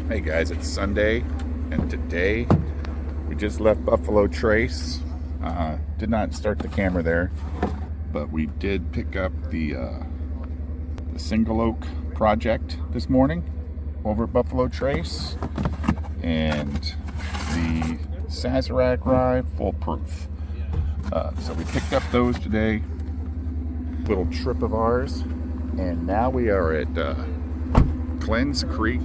Hey guys, it's Sunday, and today we just left Buffalo Trace. Did not start the camera there, but we did pick up the Single Oak project this morning over at Buffalo Trace, and the Sazerac Rye Full Proof. So we picked up those today, little trip of ours, and now we are at Glenns Creek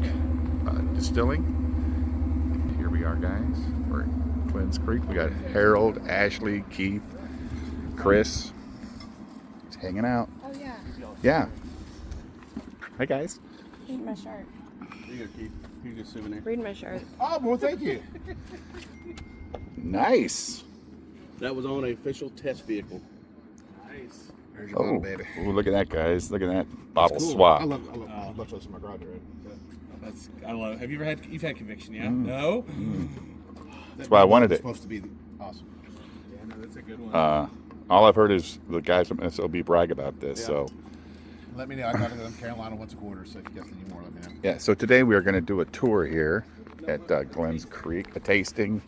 Distilling. Here we are, guys. We're at Glenns Creek. We got Harold, Ashley, Keith, Chris. He's hanging out. Oh, yeah. Yeah. Hi, guys. Read my shirt. Here you go, Keith. Here's your souvenir. Read my shirt. Oh, well, thank you. Nice. That was on an official test vehicle. Nice. There's your bottle, baby. Oh, look at that, guys. Look at that bottle Cool. swap. I love those in my garage, right? I love. Have you ever had? You've had conviction, yeah? No. That's why I wanted it. It's supposed to be awesome. Yeah, no, that's a good one. All I've heard is the guys from SOB brag about this. Yeah. So Let me know. I got to go to Carolina once a quarter, so if you guys need more, let me know. yeah. So today we are going to do a tour here at Glenns Creek, a tasting.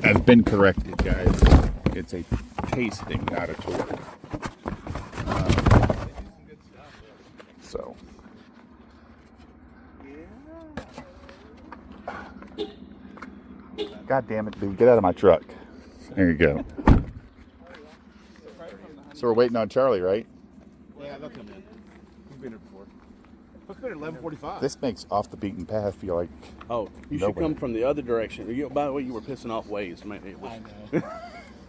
I've been corrected, guys. It's a tasting, not a tour. So. God damn it, dude. Get out of my truck. There you go. So we're waiting on Charlie, right? Yeah, they'll come in. We've been here before. Let's go at 11:45. This makes Off the Beaten Path feel like... Oh, you should come from the other direction. By the way, you were pissing off Waze. Man, it was,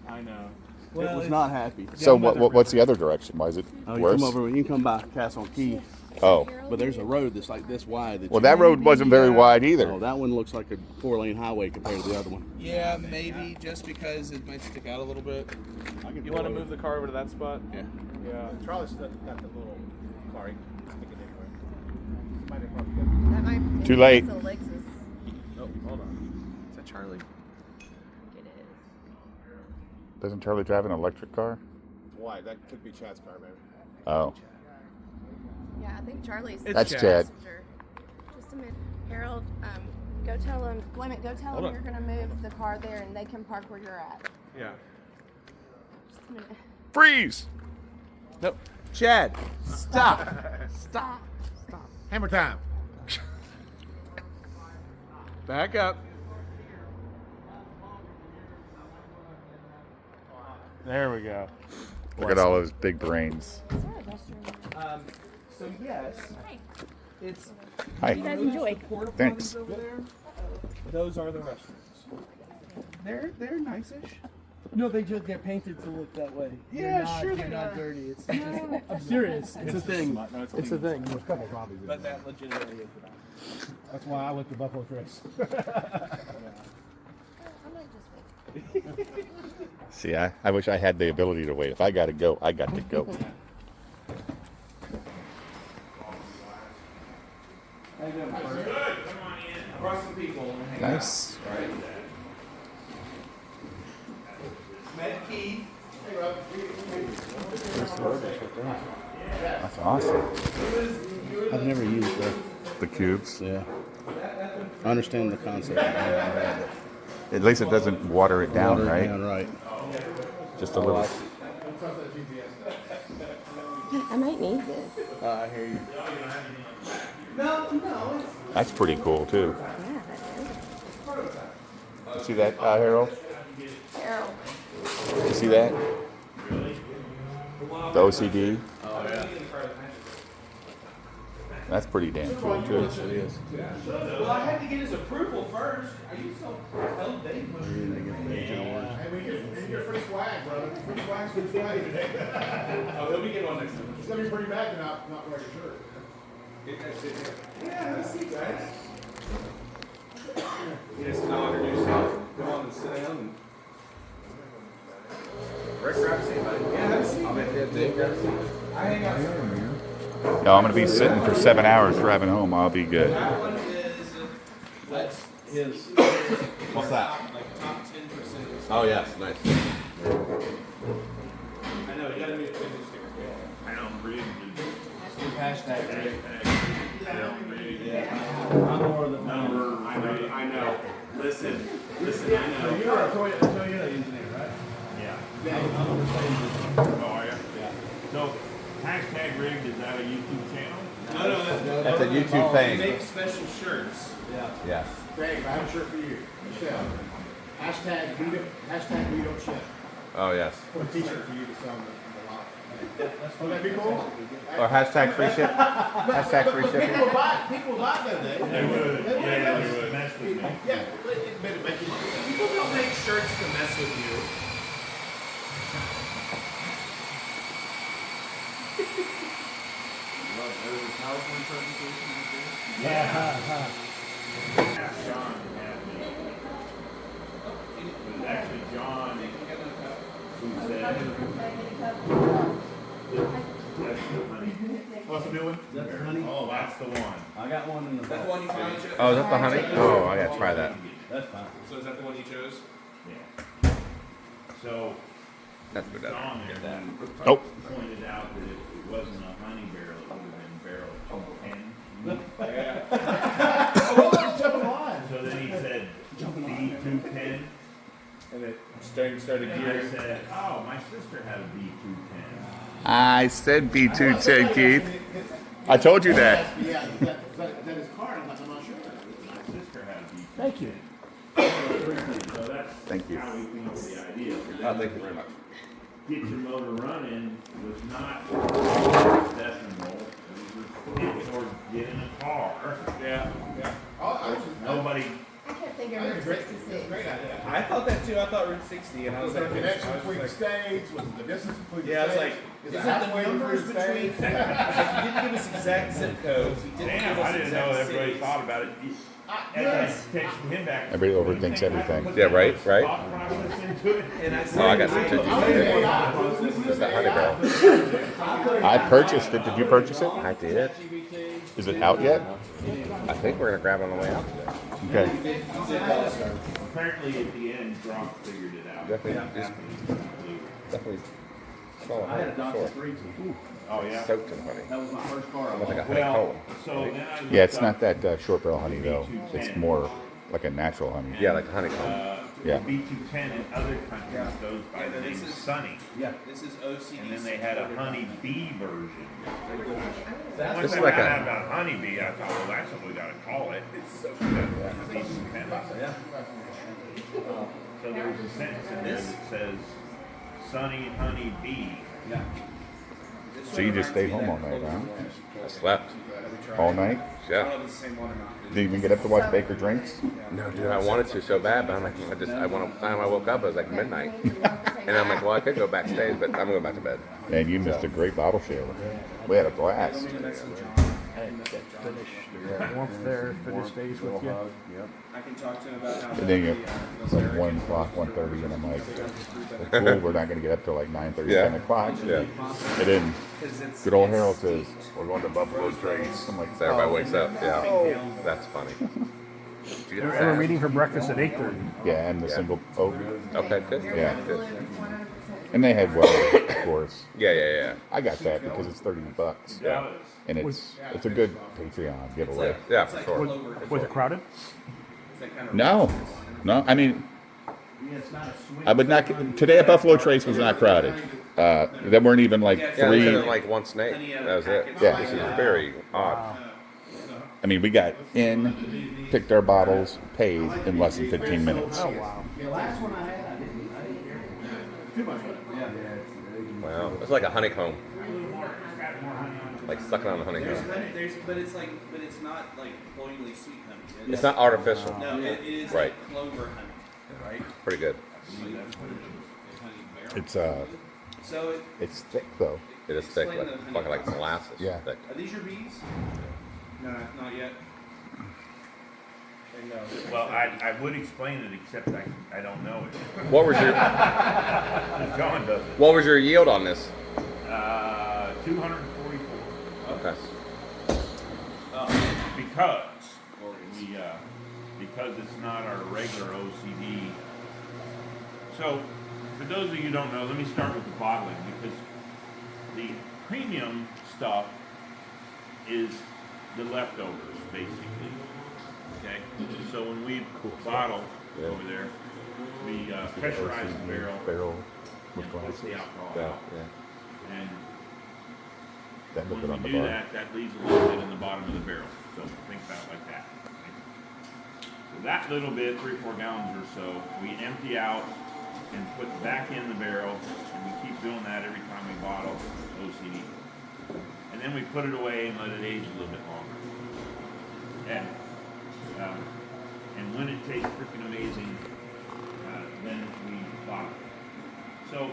I know. it was not happy. So what's the other direction? Why is it Oh, you worse? come over. You can come by Castle Key, Oh. but there's a road that's like this wide. Well, that road wasn't very wide either. Oh, that one looks like a 4-lane highway compared to the other one. Yeah, maybe just because it might stick out a little bit. You want to move the car over to that spot? Yeah. Yeah. Charlie's got the little car. He can stick it anywhere. Might have probably That might be Too late. a Lexus. Oh, hold on. Is that Charlie? It is. Doesn't Charlie drive an electric car? Why? That could be Chad's car, baby. Oh. Yeah, I think Charlie's. That's Chad. Chad. passenger. Just a minute. Harold, go tell him. Wait a minute. Go tell Hold him on. you're going to move the car there and they can park where you're at. Yeah. Just a minute. Freeze! No. Chad, stop. Stop. Hammer time. Back up. There we go. Look at all those big brains. Is there a restroom? So yes, Hey, it's Hi. you guys enjoy. porta Thanks. potties over there. Those are the restrooms. They're nice-ish. No, they're painted to look that way. Yeah, sure They're they not are. dirty. It's I'm serious. It's a thing. It's a thing. There's a couple zombies in But there. that legitimately is the bathroom. That's why I went to Buffalo Trace. I might just wait. See, I wish I had the ability to wait. If I got to go, I got to go. How you doing, Good. Come on in. Brought some people. Nice. Met Keith. That's awesome. I've never used The cubes. Yeah. I understand the concept. At least it doesn't water it down, Water it right? down, right. Just a little. I might need this. I hear you. That's pretty cool too. Yeah, that is. You see that, Harold? Harold. You see that? The OCD. Oh, yeah. That's pretty damn cool too. Yes, it is. Well, I had to get his approval first. Are you so hell day? Hey, we get free swag, brother. Free swag's good swag today. Oh, he'll be getting one next time. It's gonna be pretty bad to not wear your shirt. Get that shit here. Yeah, let's see, guys. You just come introduce yourself. Come on and sit down. And... Rick, grab a seat, buddy. Yeah, have a seat. I'll make that thing. Grab a seat. I hang out here. No, I'm gonna be sitting for 7 hours driving home. I'll be good. That one is, that's his. What's that? Like top 10%. Oh, yes, nice. gotta do the sticker. I don't read Hashtag. I'm more of the number. I know. Listen, I know. You're a Toyota engineer, right? Yeah. I'm on the same. Oh, are you? Yeah. So, hashtag rigged, is that a YouTube channel? No, That's a YouTube They thing. make special shirts. Yeah. Yes. Dave, I have a shirt for you. Michelle. Hashtag we don't ship. Oh, yes. Put a t-shirt for you to sell in the lot. Would that be cool? Or hashtag free ship. Hashtag free shipping. People will buy that day. They would. Yeah, they would. Mess with me. Yeah, but it better make you money. People don't make shirts to mess with you. Yeah. John had me. It was actually John who said, that's the honey. What's the new one? That's the honey. Oh, that's the one. I got one in the That's the one you found, Joe? Oh, is that the honey? Oh, I gotta try that. That's fine. So is that the one you chose? Yeah. So, That's good. John Get there that. Nope. pointed out that if it wasn't a honey barrel, it would have been barrel 210. So then he said, B210. And it started And I gearing. said, oh, my sister had a B210. I said B210, Keith. I told you that. Yeah, is that his card? I'm not sure. My sister had a B210. Thank you. So that's Thank you. how we came up with the idea. Oh, thank you very much. Get your motor running was not decimal. It was towards getting a car. Yeah. Nobody. I kept thinking Route 66. Great idea. I thought that too. I thought Route 60, and I Was was there like, a connection between the states? Was it the distance between the Yeah, I was states? like, Is is it it halfway the numbers between the between? states? Like, you didn't give us exact zip codes. You didn't Damn, give us I didn't exact know everybody cities. thought about it. As I texted him back. Everybody overthinks everything. Yeah, right, right. Process into it. And I said, Oh, I got some tidbits right there. That's that honey barrel. I purchased it. Did you purchase it? I did. Is it out yet? I think we're gonna grab it on the way out today. Okay. Apparently at the end, Gronk figured it out. Definitely smell I had a like Dr. honey. 3 too. Oh, yeah. Soaked in honey. That was my first car. I Almost like a bought. honeycomb. So then I Yeah, it's looked not up, that short barrel honey though. It's more like a natural honey. Yeah, like a honeycomb. Yeah. B210 in other countries goes by the name Sunny. Yeah. This is OCD. And then they had a honey bee version. That's Once This I is like found a- out about honey bee, I thought, well, that's what we gotta call it. B210. Yeah. So there's a sentence in there that says, Sunny honey bee. Yeah. So you just stayed home all night, huh? I slept. All night? Yeah. Didn't even get up to watch Baker Drinks? No, dude, I wanted to so bad, but I'm like, one time I woke up, it was like midnight. And I'm like, well, I could go backstage, but I'm going back to bed. And you missed a great bottle share. We had a blast. Warmth there, finish days with you. I can talk to him about how. And then it's like 1 o'clock, 1:30, and I'm like, well, cool, we're not going to get up till like 9:30, Yeah. 10 o'clock. Yeah. And then good old Harold says, we're going to Buffalo Trace. I'm like, So everybody oh. wakes up. Yeah. That's funny. Did you get They were that? meeting for breakfast at 8:30. Yeah, and the single oak. Okay, good. Yeah. Good. And they had well, of course. Yeah. I got that because it's $30. Yeah. And it's a good Patreon giveaway. Yeah, for sure. Was it crowded? No. I mean, Yeah, it's not a swing. I would not. Today at Buffalo Trace was not crowded. There weren't even like Yeah, three. we did like one snake. That was it. Yeah. This is very odd. I mean, we got in, picked our bottles, paid in less than 15 minutes. Oh, wow. The last one I had, I didn't care. Too much honey. Yeah. Wow. It's like a honeycomb. Like sucking on a honeycomb. But it's not like cloyingly sweet honey. It's not artificial. No, it is Right. like clover honey, right? Pretty good. It's So it's thick though. It is thick, like fucking like molasses. Yeah. Thick. are these your bees? No, not yet. No. Well, I would explain it, except I don't know it. What was your John does it. What was your yield on this? 244. Okay. Because it's not our regular OCD. So, for those of you who don't know, let me start with the bottling, because The premium stuff is the leftovers, basically. Okay? So when we bottle over there, we pressurize the barrel with and push glasses. the alcohol Yeah, out. yeah. And That look when good on we the do bar. that leaves a little bit in the bottom of the barrel. So think about it like that. So that little bit, 3 or 4 gallons or so, we empty out and put back in the barrel, and we keep doing that every time we bottle OCD. And then we put it away and let it age a little bit longer. And when it tastes freaking amazing, then we bottle it. So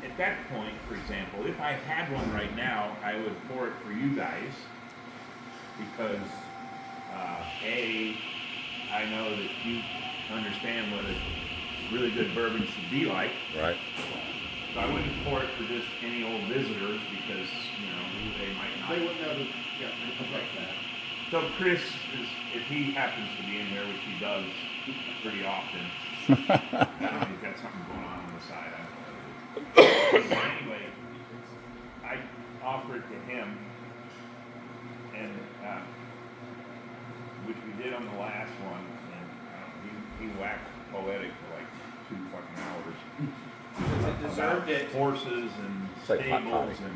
at that point, for example, if I had one right now, I would pour it for you guys because I know that you understand what a really good bourbon should be like. Right. So I wouldn't pour it for just any old visitors because, they might not. They wouldn't know the complexity. So Chris, if he happens to be in here, which he does pretty often, I don't know, he's got something going on the side. I don't know. Anyway, I offer it to him, and which we did on the last one, and he waxed poetic for like 2 fucking hours. It deserved it. Horses and like hot stables, toddy. and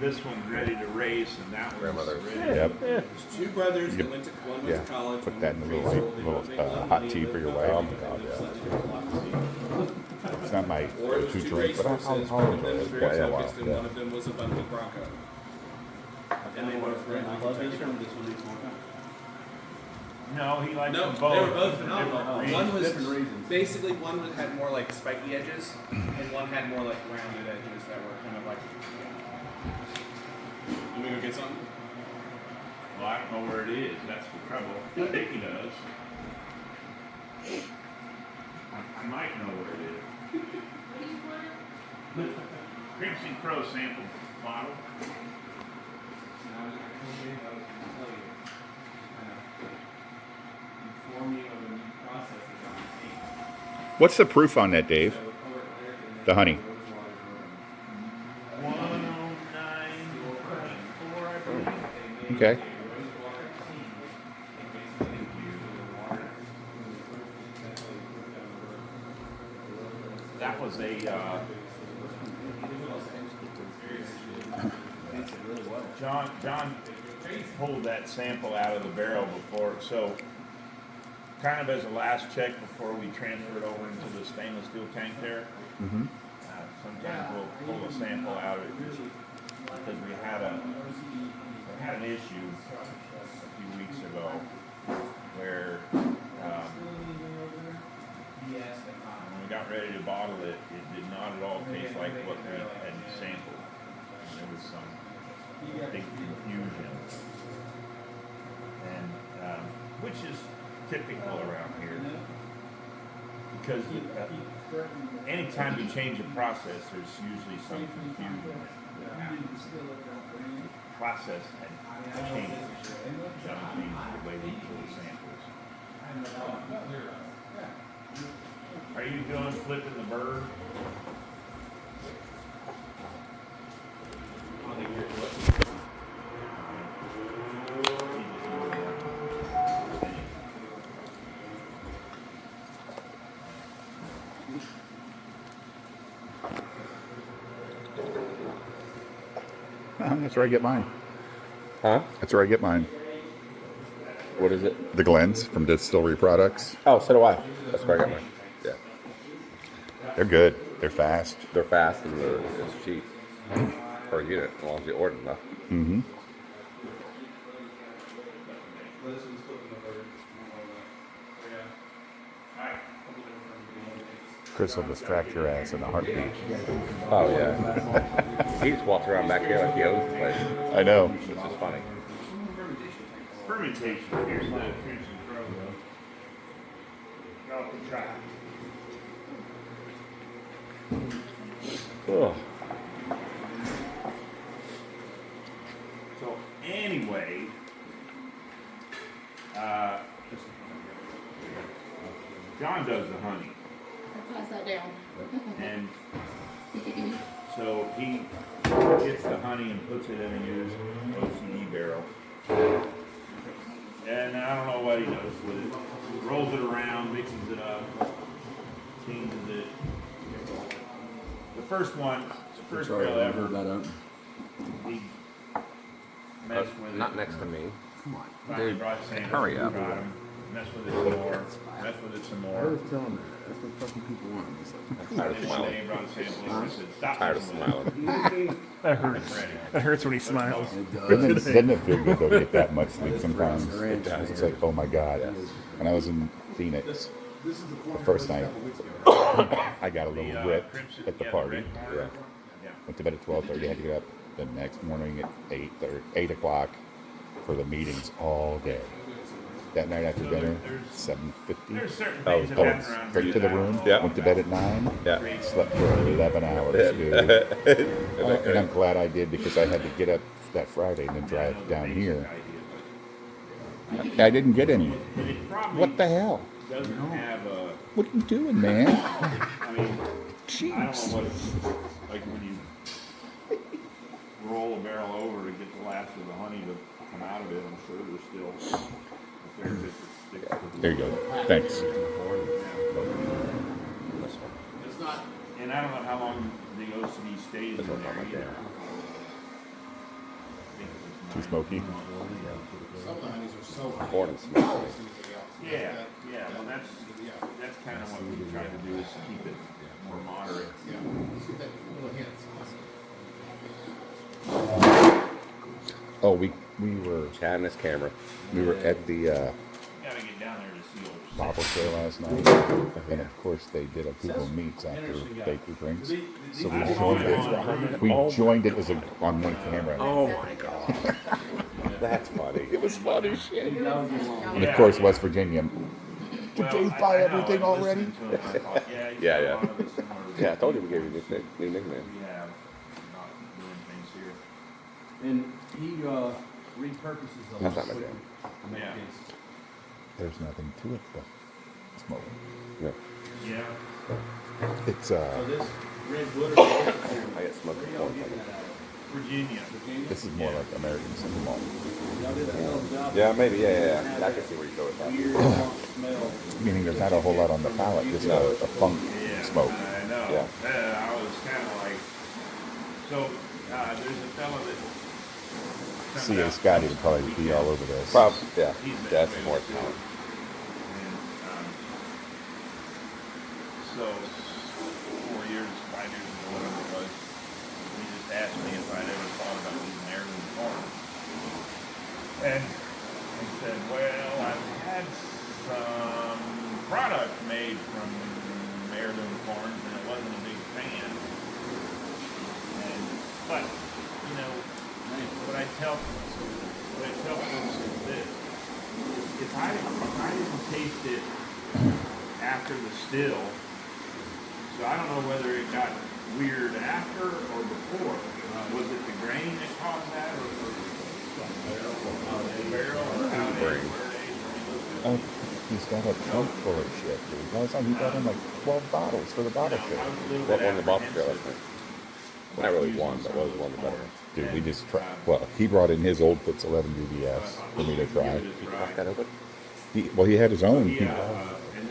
this one's ready to race, and that one's Grandmother's. ready. Yep. There's 2 brothers You that could- went to one yeah, went to college. put one that in went a to little, grade school. They little both made hot money, tea they for your both wife. Oh lived my God, in yeah. Flint. It's not my Or it was go-to 2 drink, but I'll racehorses. enjoy One of them was it. very Yeah, focused, and yeah. one of them was a bumpy Bronco. And they both ran No, he liked No, them both. they were both for phenomenal. different One reasons. was basically had more like spiky edges, and one had more like rounded edges that were kind of like. You want to go get something? Well, I don't know where it is. That's the trouble. I think he does. I might know where it is. Crimson Crow sample bottle. What's the proof on that, Dave? The honey. 109.4, I believe. Okay. That was a John pulled that sample out of the barrel before, so kind of as a last check before we transfer it over into the stainless steel tank there. Mm-hmm. Sometimes we'll pull a sample out of it because we had an issue a few weeks ago where when we got ready to bottle it, it did not at all taste like what we had sampled. There was some big confusion, and which is typical around here because anytime you change a process, there's usually some confusion that happens. Process had changed. Some things the way we pull samples. Are you doing flipping the bird? That's where I get mine. Huh? That's where I get mine. What is it? The Glenns from Distillery Products. Oh, so do I. That's where I got mine. Yeah. They're good. They're fast. They're fast and it's cheap. Per unit, as long as you order enough. Mm-hmm. Chris will distract your ass in a heartbeat. Oh, yeah. He just walks around back here like he owns the place. I know. Which is funny. Fermentation. Here's the Crimson Crow though. Y'all can try it. Ugh. So anyway, John does the honey, Pass that down. and so he gets the honey and puts it in a used OCD barrel. And I don't know what he does with it. He rolls it around, mixes it up, changes it. The first one, the first barrel ever, he messed with it. Not next to me. Finally Dude, brought samples, hurry up. got 'em, messed with it some more, messed with it some more. telling me that's what fucking people want. I'm tired of And one day he smiling. brought a sample over and said, stop Tired of messing with it. smiling. That hurts. That hurts when he smiles. Doesn't it feel good though to get that much sleep sometimes? It does. It's like, oh my God. When I was in Phoenix, the first night, I got a little ripped at the party. Yeah. Went to bed at 12:30. Had to get up the next morning at 8 o'clock for the meetings all day. That night after dinner, 7:50. There's certain Oh, things that Oh, happen around straight to the room. Yeah. Went to bed at 9. Yeah. Slept for 11 hours, dude. And I'm glad I did because I had to get up that Friday and then drive down here. I didn't get any. What the hell? Doesn't have a, What are you doing, man? I mean, I don't Jeez. know what it's like when you roll a barrel over to get the last of the honey to come out of it. I'm sure there's still a fair bit that sticks to the There you go. Thanks. It's not, and I don't know how long the OCD stays in there either. Too smoky. Some of the honeys are so high. Corn and smoke. Yeah, well that's kind of what we try to do is to keep it more moderate. Yeah, let's get that little hint. Oh, we were Chad and his camera. at the Gotta get down there to see what Bobble show last night, and of course they did a Google Meets after Baker Drinks. So we joined it. We joined it as on one camera. Oh my god. That's funny. It was funny shit. And of course, West Virginia. Did Dave buy everything already? Yeah. Yeah, I told you we gave you a new nickname. We have not doing things here. And he repurposes those. That's not my jam. Yeah. There's nothing to it but smoke. Yeah. Yeah. It's So this red wood. I get smoked with corn. Virginia. this is more like American single malt. Yeah, maybe. Yeah. I can see where you go with that. Meaning there's not a whole lot on the palate, just a funk smoke. I know. Yeah. I was kind of like, so there's a fellow that. C.A. Scotty would probably be all over this. Probably. Yeah. He's been That's way more too. talent. And, so 4 years, 5 years ago, whatever it was, he just asked me if I'd ever thought about using heirloom corn. And I said, well, I've had some product made from heirloom corns, and I wasn't a big fan. But you know, what I tell folks is this: if I didn't taste it after the still, so I don't know whether it got weird after or before. Was it the grain that caused that, or the barrel, or how it aged, where it aged? Oh, he's got a trunk full of shit, dude. Last time he got in like 12 bottles for the bottle show. What won the bottle show last night? Not really one, but was one of the better. Dude, we just tried. Well, he brought in his old Fitz 11 BBS for me to try. You crack that open? He had his own,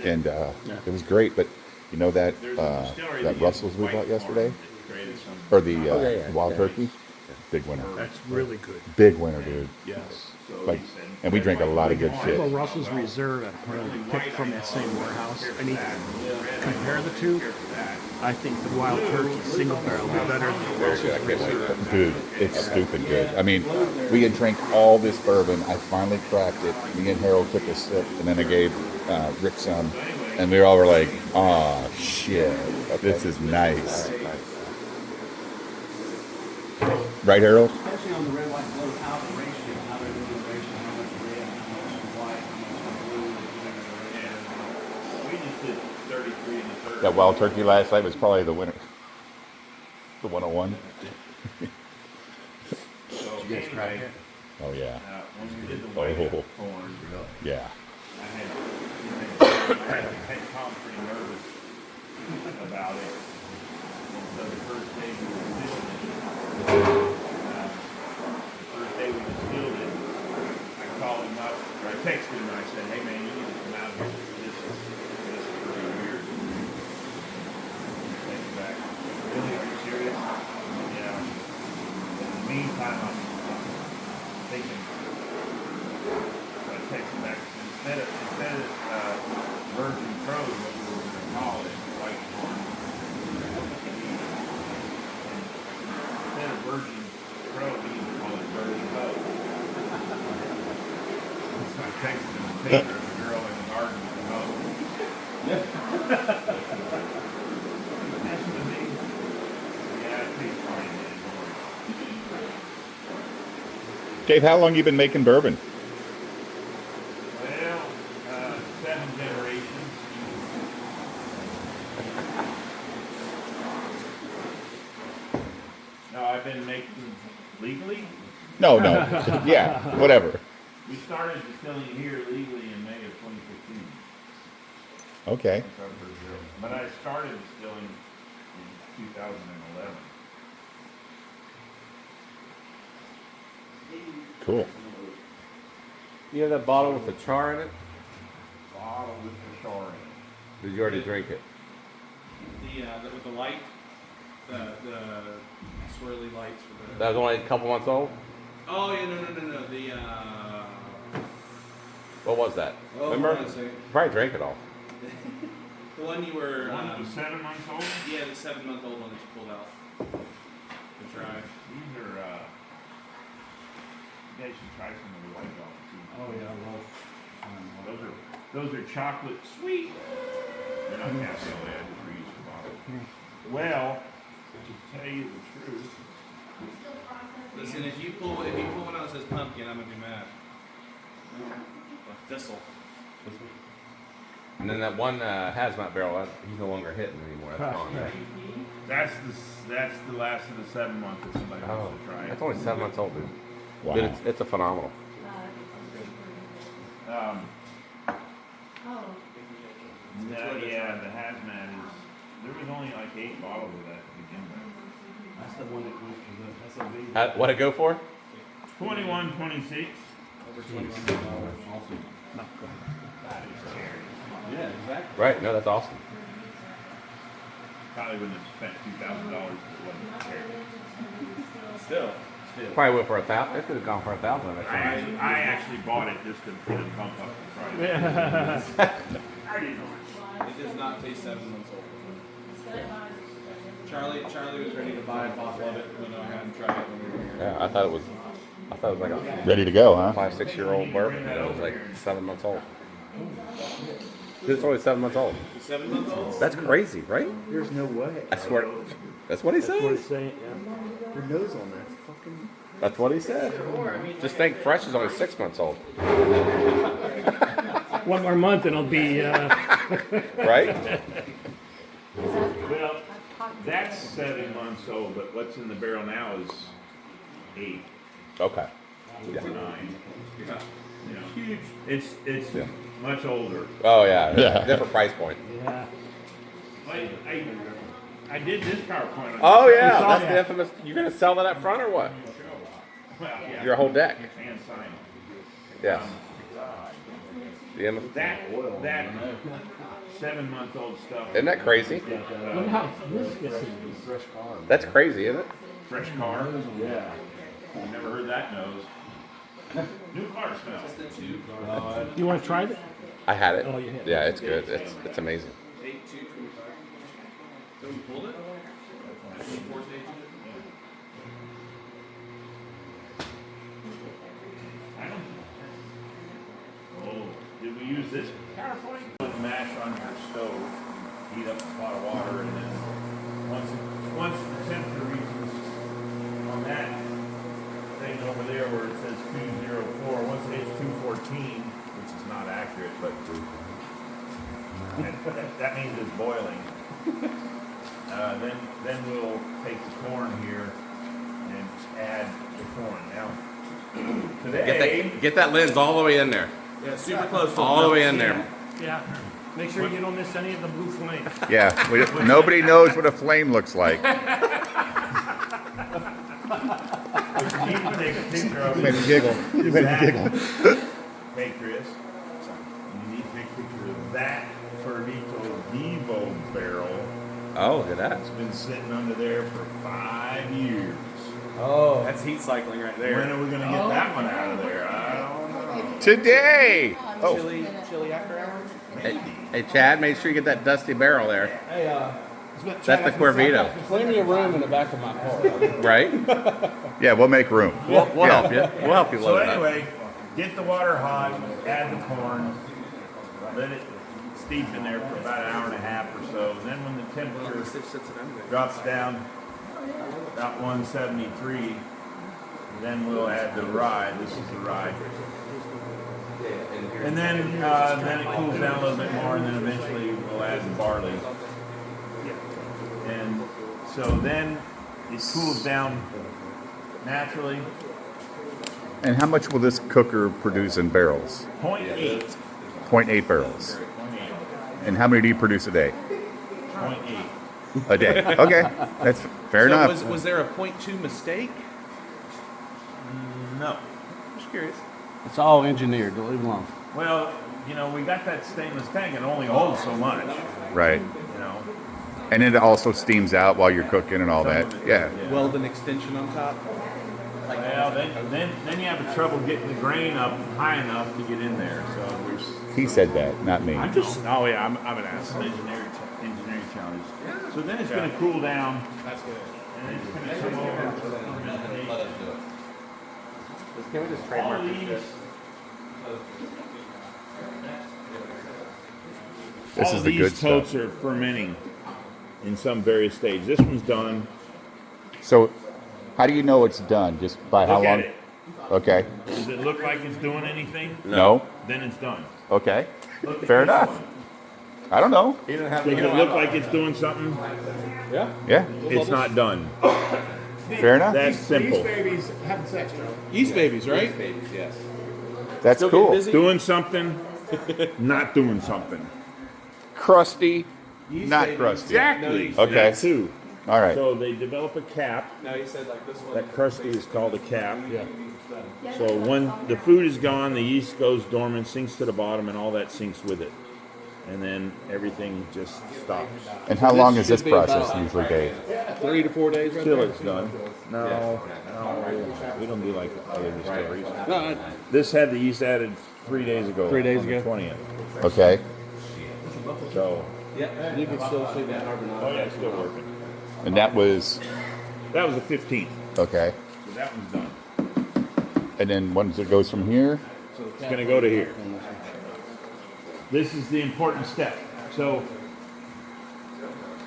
and it was great. But you know that that Russell's we bought yesterday, or the Wild Turkey, big winner. That's really good. Big winner, dude. Yes. Like, and we drank a lot of good shit. Well, Russell's Reserve at Harley picked from that same warehouse. And you compare the two, I think the Wild Turkey single barrel is better than the Russell's Reserve. Dude, it's stupid good. I mean, we had drank all this bourbon. I finally cracked it. Me and Harold took a sip, and then I gave Rick some, and we all were like, "Oh shit, this is nice." Right, Harold? Especially on the red, white, blue, how the ratio, how they're doing the ratio, how much red, how much white, how much blue. We just did 33 in the third. That Wild Turkey last night was probably the winner. The 101. So anyway, Oh yeah. when we did the white Oh. corn, Yeah. I had Tom pretty nervous about it. So the first day we distilled it, I called him up, or I texted him and I said, hey man, you need to come out here. This is pretty weird. Take it back. Really, are you serious? Yeah. In the meantime, I'm thinking. So I texted back. Instead of Virgin Pro, what we were going to call it, white corn. Instead of Virgin Pro, we need to call it Virgin Pro. So I texted him a picture of a girl in the garden with a hoe. That's what it is. Yeah, it's pretty funny, man. Dave, how long you been making bourbon? Well, 7 generations. No, I've been making legally. No. Yeah, whatever. We started distilling here legally in May of 2015. Okay. But I started distilling in 2011. Cool. You have that bottle with the char in it? Bottle with the char in it. Did you already drink it? The with the light, the swirly lights for the. That was only a couple months old? Oh yeah, no. The What was that? oh, Remember? hold on a second. You probably drank it all. The one you were. One that was 7 months old? Yeah, the 7-month-old one that you pulled out. To try. These are, you guys should try some of the white dogs too. Oh yeah, Those are chocolate sweet. They're not cafe I just reused the bottle. Well, to tell you the truth, Listen, if you pull one out that says pumpkin, I'm gonna be mad. Or thistle. And then that one hazmat barrel, he's no longer hitting anymore. That's gone. that's the last of the 7 months that somebody Oh, wants to try. that's only 7 months old, dude. Wow. Dude, it's a phenomenal. Yeah, the hazmat is. There was only like 8 bottles of that to begin with. That's the one that went for that's a big. What'd it go for? 21, 26. Over $21. Awesome. Yeah, exactly. Right, no, that's awesome. Probably wouldn't have spent $2,000 if it wasn't fair. Still. Probably went for 1,000. It could have gone for 1,000. I actually bought it just to put a bump up the price. I didn't know. It does not taste 7 months old. Charlie was ready to buy a bottle of it when I hadn't tried it when we were here. Yeah, I thought it was like a Ready to go, huh? 5-6 year old bourbon. And it was like 7 months old. Dude, it's only 7 months old. 7 months old? That's crazy, right? There's no way. I swear. That's what he That's what he's said. saying. Yeah. Your nose on that fucking. That's what he said. Just think, fresh is only 6 months old, One more month and it'll be. right? Well, that's 7 months old, but what's in the barrel now is 8, Okay. 9. Yeah. You know, huge. It's much older. Oh yeah. Yeah. Different price point. Yeah. Like, I did this PowerPoint on Oh the yeah, show. that's the infamous. You're gonna sell that up front or what? Well, yeah. Your whole deck. And sign it. Yes. The That 7-month-old stuff. Isn't that crazy? Look how viscous it is. That's crazy, isn't it? Fresh car. Yeah. I've never heard that nose. New car smell. You want to try it? I had it. Oh, you had it. Yeah, it's good. It's amazing. 8-2-25. So we pulled it? 4 stages? I don't. Oh, did we use this PowerPoint? Put mash on your stove, heat up a pot of water, and then once the temperature reaches on that thing over there where it says 204, once it hits 214, which is not accurate, but that means it's boiling. Then we'll take the corn here and add the corn. Now, today, Get that lens all the way in there. Yeah, super close. All the way in there. Yeah. Make sure you don't miss any of the blue flame. Yeah, nobody knows what a flame looks like. You need to take a picture of You made it. me giggle. You made me giggle. Hey, Chris. You need to take a picture of that Fervito Vivo barrel. Oh, look at that. It's been sitting under there for 5 years. Oh, that's heat cycling right there. When are we going to get that one out of there? I don't know. Today! Oh, Chili after hours. Hey, Chad, make sure you get that dusty barrel there. Hey, That's the Corvito, plenty of room in the back of my car. right? yeah, we'll make room. We'll Yeah. help you. We'll help you So load it up. anyway, get the water hot, add the corn, let it steep in there for about an hour and a half or so. Then when the temperature drops down about 173, then we'll add the rye. This is the rye. And then it cools down a little bit more, and then eventually we'll add the barley. And so then it cools down naturally. And how much will this cooker produce in barrels? 0.8. 0.8 barrels. 0.8. And how many do you produce a day? 0.8. A day. Okay, that's fair enough. Was there a 0.2 mistake? No. Just curious. It's all engineered. Don't leave it alone. Well, you know, we got that stainless tank and it only holds so much. Right. You know. And it also steams out while you're cooking and all that. Yeah. Weld an extension on top. Well, then you have trouble getting the grain up high enough to get in there. So there's He said that, not me. I'm just. Oh yeah, I'm an ass. an engineering challenge. So then it's going to cool down. That's good. And it's going to come over to the Can we just all trademark this these. shit? This all is the these good totes stuff. are fermenting in some various stage. This one's done. So, how do you know it's done? Just by how Look at long? it. Okay. Does it look like it's doing anything? No. Then it's done. Okay. Look at Fair this enough. one. I don't know. He didn't have. Does it look like it's doing something? Yeah. Yeah. It's not done. Fair enough. That's simple. babies having sex, Joe. Yeast babies, right? That's Still cool. getting busy? Doing something, not doing something. Crusty, not crusty. Exactly. Okay. That too. All right. So they develop a cap. No, you said like this one. That crusty is called a cap. Yeah. So when the food is gone, the yeast goes dormant, sinks to the bottom, and all that sinks with it. And then everything just stops. And how long is should this be process about- usually, Dave? 3 to 4 days. Right Till there. it's done. No, we don't do like other distilleries. No, This had the yeast added 3 days ago. 3 days on the ago. 20th. Okay. So, yeah, you can still see that carbon oh yeah, it's still working. And that was That was the 15th. okay. So that one's done. And then once it goes from here, It's going to go to here. This is the important step. So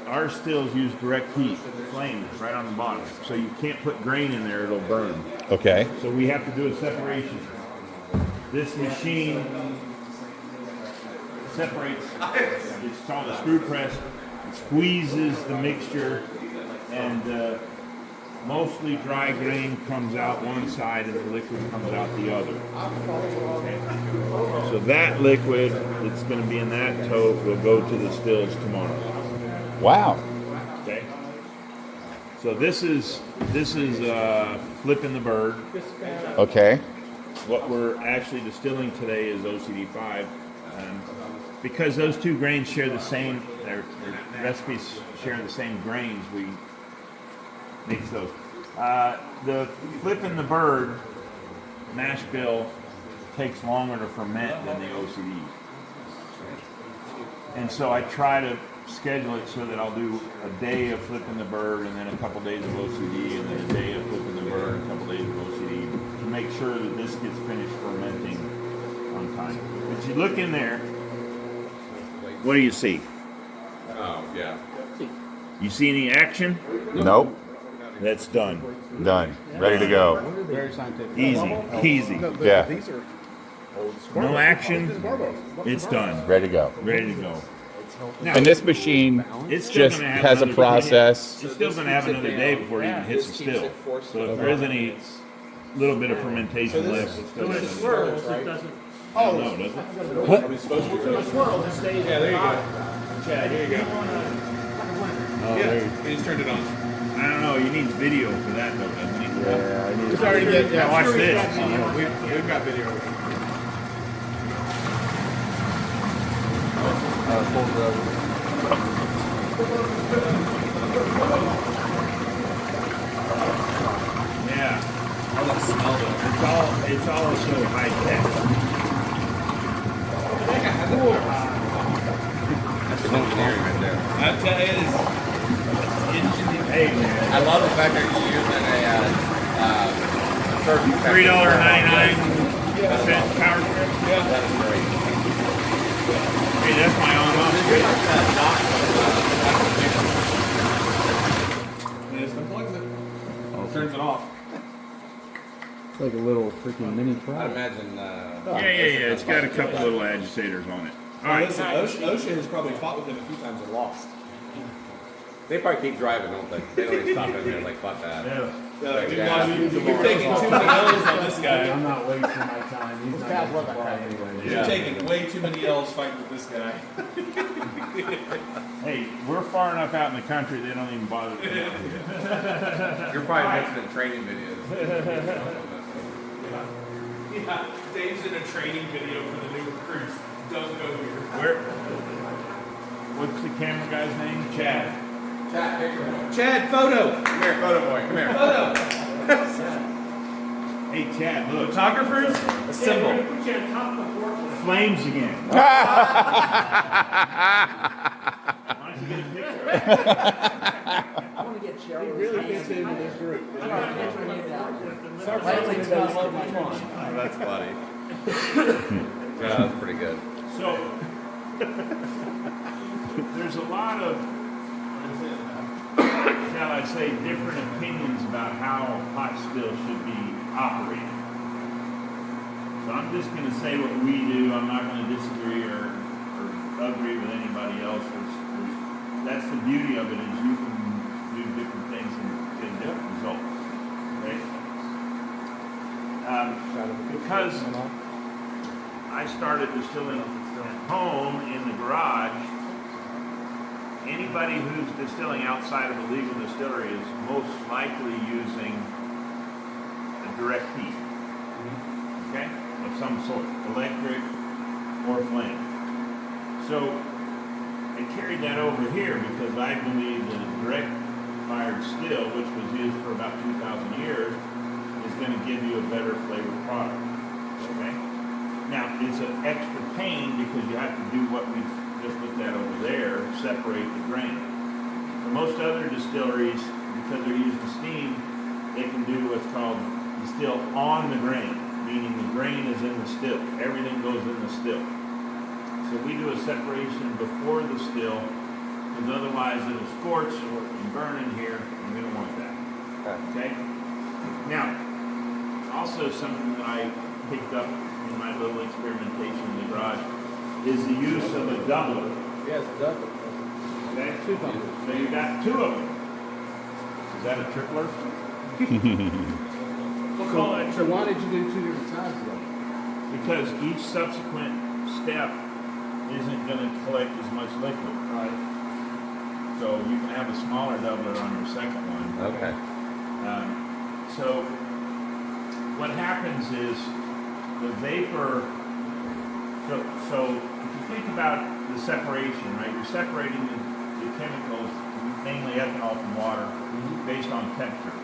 our stills use direct heat, flames right on the bottom. So you can't put grain in there, it'll burn. okay. So we have to do a separation. This machine separates, it's called a screw press. It squeezes the mixture, and mostly dry grain comes out one side and the liquid comes out the other. Okay. So that liquid that's going to be in that tote will go to the stills tomorrow. Wow. Okay. So this is flipping the bird. Okay. What we're actually distilling today is OCD5. Because those two grains share the same, their recipes share the same grains, we mix those. The flipping the bird mash bill takes longer to ferment than the OCD. And so I try to schedule it so that I'll do a day of flipping the bird and then a couple days of OCD and then a day of flipping the bird and a couple days of OCD to make sure that this gets finished fermenting on time. But you look in there, what do you see? Oh, yeah. You see any action? Nope. That's done. Done. Ready to go. very scientific. Easy. Yeah. These are No action. It's done. Ready to go. Ready to go. Now, And this machine it's still just gonna have has a another- process. It's still going to have another day before it even hits the still. So if there is any little bit of fermentation left, it's still When it gonna- swirls, it doesn't Oh, no, does it? What? Are we supposed to? The swirl just stays. Yeah, there you go. Chad, here you go. Oh, Yeah, he just turned it on. I don't know. You need video for that, though, doesn't he? Yeah, I need It's already get. Yeah, watch this. We've got video. Yeah. I love the smell though. It's all so high tech. That's some engineering right there. I tell you, it is engineering. Hey, man. I love the fact that you're using a turkey. $3.99 power strip. Yeah, that is great. Hey, that's my own It just unplugs it. Turns it off. It's like a little freaking mini I'd product. imagine. Yeah. It's got a couple little agitators on it. All right. Listen, OSHA has probably fought with him a few times and lost. They probably keep driving, don't they? They don't even stop in there like fuck that. You're taking too many L's on this guy. I'm not wasting my time. He's not gonna supply anyway. You're taking way too many L's fighting with this guy. Hey, we're far enough out in the country they don't even bother to come out here. You're probably mixing in training videos. Yeah, Dave's in a training video for the new recruits. Don't go Where? here. What's the camera guy's name? Chad. Chad, photo. Come here, photo boy. Come here. Hey, Chad, look. Photographers, assemble. Put you on top of the forklift. Flames again. Why don't you get a picture? I want to get Cheryl. Really fits into this group. Oh, that's funny. Yeah, that's pretty good. So, there's a lot of, shall I say, different opinions about how hot still should be operated. So I'm just going to say what we do. I'm not going to disagree or agree with anybody else. That's the beauty of it, is you can do different things and get different results. Right? Because I started distilling at home in the garage, anybody who's distilling outside of a legal distillery is most likely using a direct heat, okay, of some sort, electric or flame. So I carried that over here because I believe that a direct fired still, which was used for about 2,000 years, is going to give you a better flavored product. Okay? Now, it's an extra pain because you have to do what we just looked at over there, separate the grain. For most other distilleries, because they're using steam, they can do what's called distill on the grain, meaning the grain is in the still. Everything goes in the still. So we do a separation before the still, because otherwise it'll scorch and burn in here, and we don't want that. Okay? Now, also something that I picked up in my little experimentation in the garage is the use of a doubler. Yes, it does. Okay? Two doublers. So you got two of them. Is that a tripler? We'll call it. So why did you do two different sides though? Because each subsequent step isn't going to collect as much liquid. Right. So you can have a smaller doubler on your second one. Okay. So what happens is the vapor, so if you think about the separation, right, you're separating the chemicals, mainly ethanol from water, based on temperature.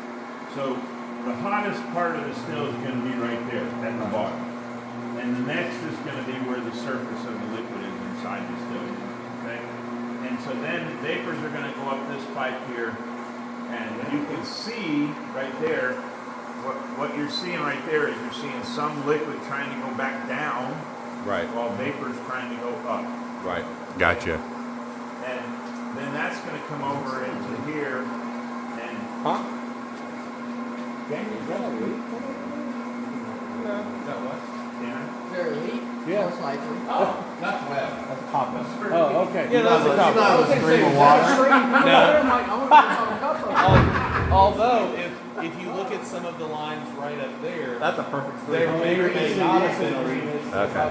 So the hottest part of the still is going to be right there at the bottom. And the next is going to be where the surface of the liquid is inside the still. Okay? And so then vapors are going to go up this pipe here, and you can see right there, what you're seeing right there is you're seeing some liquid trying to go back down, Right. while vapor's trying to go up. Right. Gotcha. And then that's going to come over into here, and Huh? okay, Is that a leak? Is that what? yeah. Is there a leak? Yeah. Most likely. Oh, that's web. That's a copper. Oh, okay. Yeah, that's a copper. I was gonna say, is that a stream? No. I want to put it on a cup. Although, if if you look at some of the lines right up there, That's a perfect there may or may not have been a remix Okay.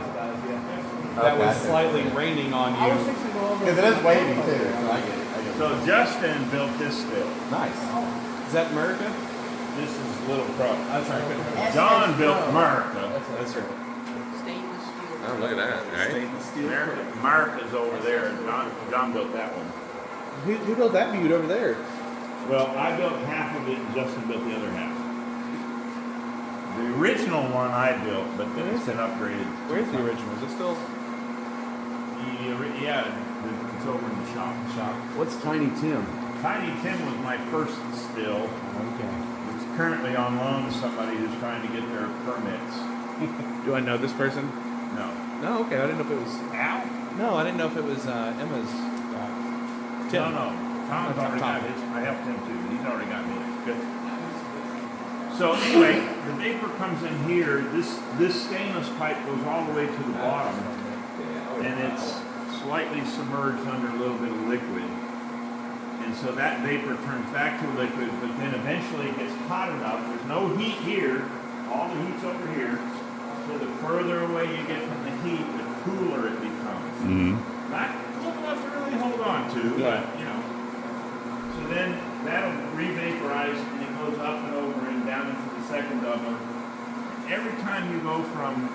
that was slightly raining on you. Because it is wavy too. So I get it. So Justin built this still. Nice. Is that America? This is Little Cross. That's right. John built America. That's right. Stainless steel. Oh, look at that. Right? Stainless steel. America's over there. John built that one. Who built that butte over there? Well, I built half of it and Justin built the other half. The original one I built, but then it's been upgraded. Where's the original? Is it still? Yeah, it's over in the shop. What's Tiny Tim? Tiny Tim was my first still. Okay. It's currently on loan to somebody who's trying to get their permits. Do I know this person? No. No. Okay, I didn't know if it was. Al? No, I didn't know if it was Emma's. Tim. No. Tom's already got his. I helped him too. He's already got his. Good. So anyway, the vapor comes in here. This stainless pipe goes all the way to the bottom, and it's slightly submerged under a little bit of liquid. And so that vapor turns back to liquid, but then eventually it gets hot enough. There's no heat here. All the heat's over here. So the further away you get from the heat, the cooler it becomes. Mm-hmm. Not cool enough to really hold on to, but you know. So then that'll re-vaporize and it goes up and over and down into the second doubler. Every time you go from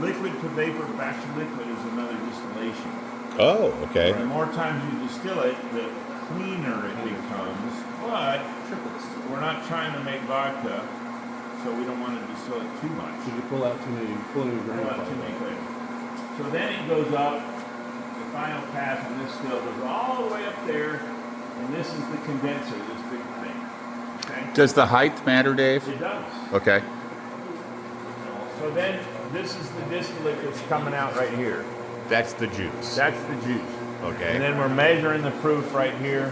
liquid to vapor back to liquid is another distillation. Oh, okay. The more times you distill it, the cleaner it becomes. But we're not trying to make vodka, so we don't want to distill it too much. Did you pull out too many Pull out too many flavors. So then it goes up. The final pass of this still goes all the way up there, and this is the condenser, this big thing. Okay? Does the height matter, Dave? It does. Okay. So then this is the distillate that's coming out right here. That's the juice. That's the juice. And Okay. then we're measuring the proof right here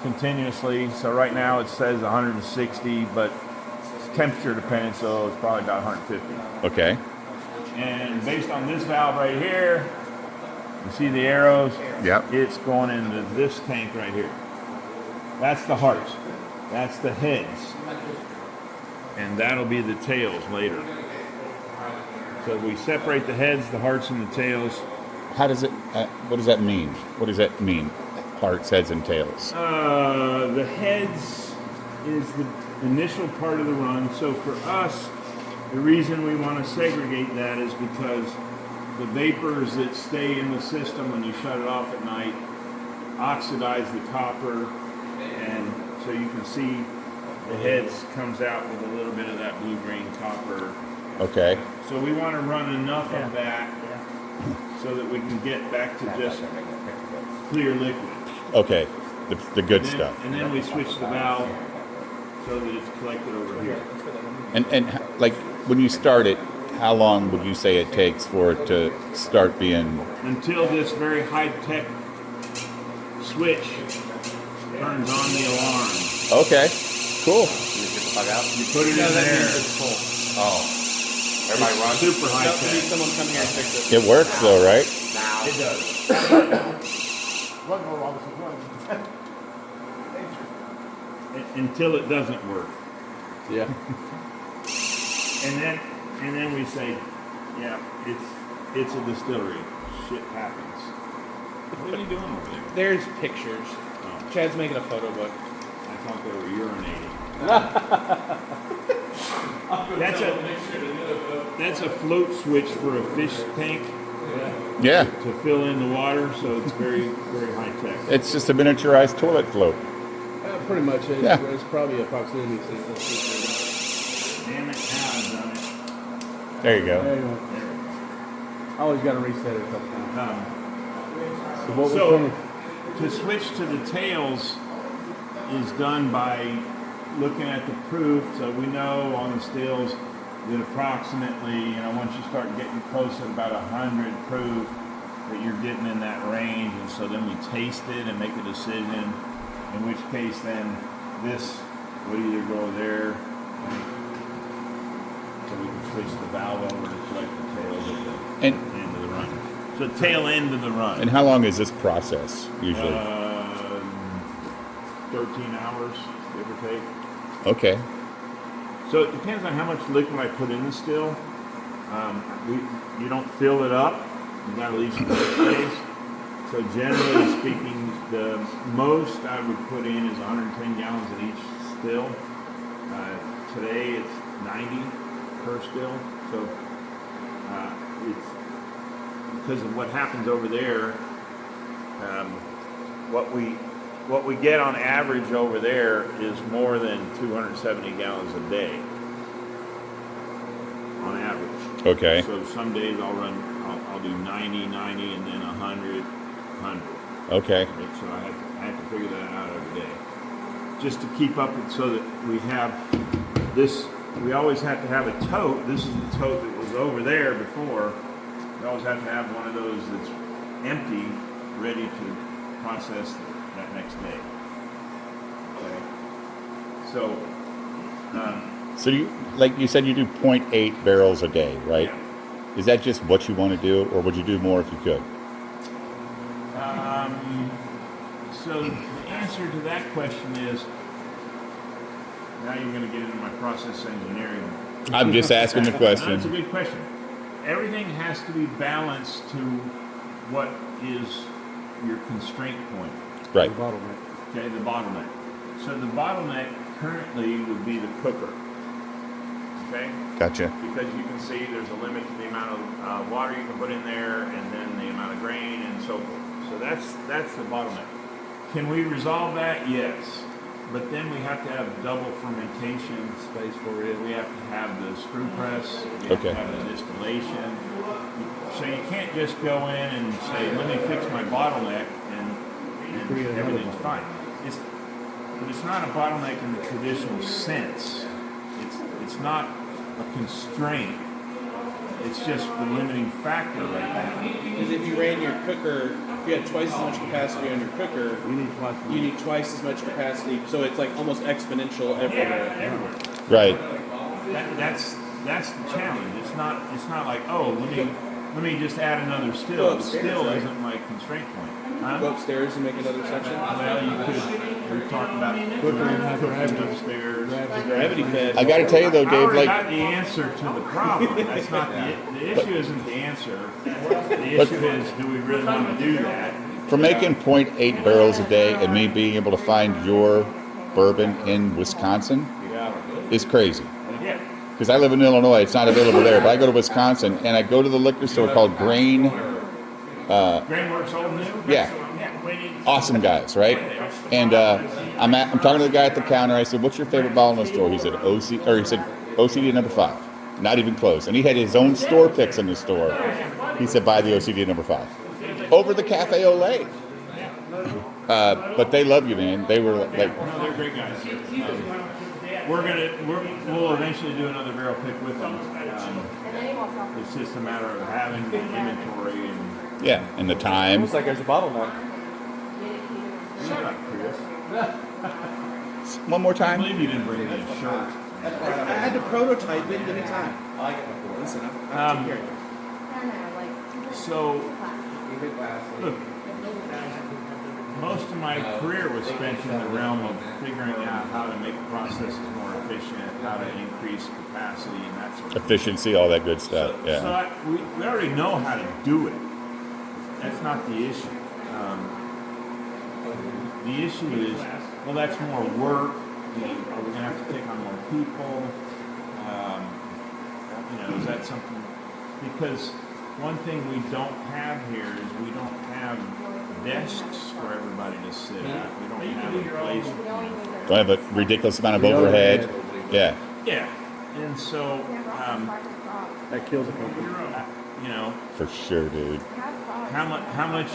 continuously. So right now it says 160, but it's temperature dependent, so it's probably about 150. Okay. And based on this valve right here, you see the arrows? Yep. It's going into this tank right here. That's the hearts. That's the heads. And that'll be the tails later. So we separate the heads, the hearts, and the tails. How does it? What does that mean? What does that mean? Hearts, heads, and tails. The heads is the initial part of the run. So for us, the reason we want to segregate that is because the vapors that stay in the system when you shut it off at night oxidize the copper, and so you can see the heads comes out with a little bit of that blue-green copper. Okay. So we want to run enough of that so that we can get back to just clear liquid. Okay. The good And then- stuff. And then we switch the valve so that it's collected over here. And like when you start it, how long would you say it takes for it to start being? Until this very high-tech switch turns on the alarm. Okay. Cool. You put it in there. Oh. Everybody runs. Super high-tech. Someone come here and fix it. It works though, right? It does. What go wrong with the Until it doesn't work. Yeah. And then we say, yeah, it's a distillery. Shit happens. What are you doing over there? There's pictures. Oh, Chad's making a photo book. I thought they were urinating. That's a float switch for a fish tank Yeah. to fill in the water, so it's very, very high tech. It's just a miniaturized toilet float. Pretty much. It's, Yeah. it's probably a proximity system. Damn it, now I've done it. There you go. There you go. Always got to reset it a couple times. So what So, we're doing, to switch to the tails is done by looking at the proof, so we know on the stills that approximately, once you start getting close to about 100 proof, that you're getting in that range, and so then we taste it and make a decision, in which case then this would either go there, so we can switch the valve over to collect the tails at the And end of the run. So tail end of the run. and how long is this process usually? 13 hours, give or take. Okay. So it depends on how much liquid I put in the still. You don't fill it up. You gotta leave some space. So generally speaking, the most I would put in is 110 gallons in each still. Today it's 90 per still. So it's because of what happens over there. What we get on average over there is more than 270 gallons a day on average. Okay. So some days I'll do 90, 90, and then 100, 100. Okay. So I have to figure that out every day. Just to keep up with, so that we have this, we always have to have a tote. This is the tote that was over there before. We always have to have one of those that's empty, ready to process that next day. Okay. So, So you, like you said, you do 0.8 barrels a day, right? yeah. Is that just what you want to do, or would you do more if you could? So the answer to that question is, now you're going to get into my process engineering. I'm just asking the That's a question. good question. Everything has to be balanced to what is your constraint point. Right. Bottleneck. Okay, the bottleneck. So the bottleneck currently would be the cooker. Okay? Gotcha. Because you can see there's a limit to the amount of water you can put in there, and then the amount of grain and so forth. So that's the bottleneck. Can we resolve that? Yes. But then we have to have double fermentation space for it. We have to have the screw press. We have to have the distillation. So you can't just go in and say, let me fix my bottleneck and everything's fine. But it's not a bottleneck in the traditional sense. It's not a constraint. It's just the limiting factor right now. Because if you ran your cooker, if you had twice as much capacity on your cooker, you need twice as much capacity. So it's like almost exponential everywhere. Everywhere. Right. That's the challenge. It's not like, oh, let me just add another still. The still isn't my constraint point. Huh? Go upstairs and make another section. Well, you could. We're talking about cooking upstairs. Gravity fed. I got to tell you though, I Dave, already like, got the answer to the problem. That's not the issue. Isn't the answer. The issue is, do we really want to do that? for making 0.8 barrels a day and me being able to find your bourbon in Wisconsin is crazy. Yeah. Because I live in Illinois, it's not available there. But I go to Wisconsin and I go to the liquor store called Grain. Grainworks Old New. Yeah. Awesome guys, right? And I'm talking to the guy at the counter. I said, "What's your favorite bottle in the store?" He said, "OCD number 5." Not even close. And he had his own store picks in the store. He said, "Buy the OCD number 5." Over the Cafe au Lait. But they love you, man. They were like, No, they're great guys. We'll eventually do another barrel pick with them. It's just a matter of having the inventory and. yeah, and the time. Almost like there's a bottleneck. Shut up, Chris. One more I time. believe you didn't bring me a shirt. I had to prototype it anytime. I like it before. Listen, I'm here. So, look, most of my career was spent in the realm of figuring out how to make processes more efficient, how to increase capacity, and that sort of thing. Efficiency, all that good stuff. So Yeah. we already know how to do it. That's not the issue. The issue is, well, that's more work. Are we going to have to take on more people? Is that something? Because one thing we don't have here is we don't have desks for everybody to sit at. We don't have a place. Don't have a ridiculous amount of overhead. Yeah. Yeah, and so That kills a company. For sure, dude. how much?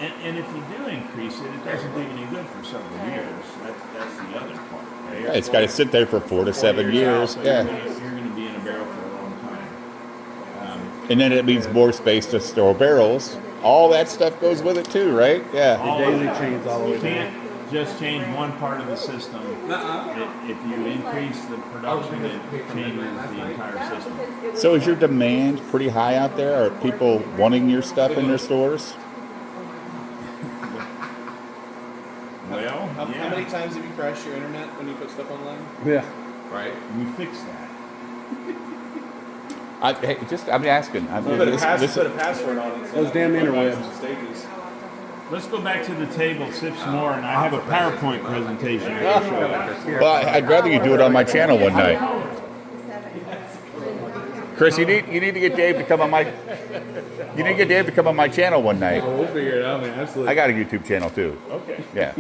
And if you do increase it, it doesn't do any good for several years. That's the other part. Right? Yeah, it's got to sit there for 4 to 7 years. Out, Yeah. You're going to be in a barrel for a long time. And then it means more space to store barrels. All that stuff goes with it too, right? Yeah. Daily chains all the way You down. can't just change one part of the system. If you increase the production, it changes the entire system. So is your demand pretty high out there? Are people wanting your stuff in their stores? Well, How many times have you crashed your internet when you put stuff online? Yeah. Right. We fixed that. I'm asking. Put a password on it. Those damn interwebs. Stages. Let's go back to the table, sip some more, and I have a PowerPoint presentation. to show. Well, I'd rather you do it on my channel one night. Chris, you need to get Dave to come on my. You need to get Dave to come on my channel one night. We'll figure it out, man. Absolutely. I got a YouTube channel too. Okay. Yeah.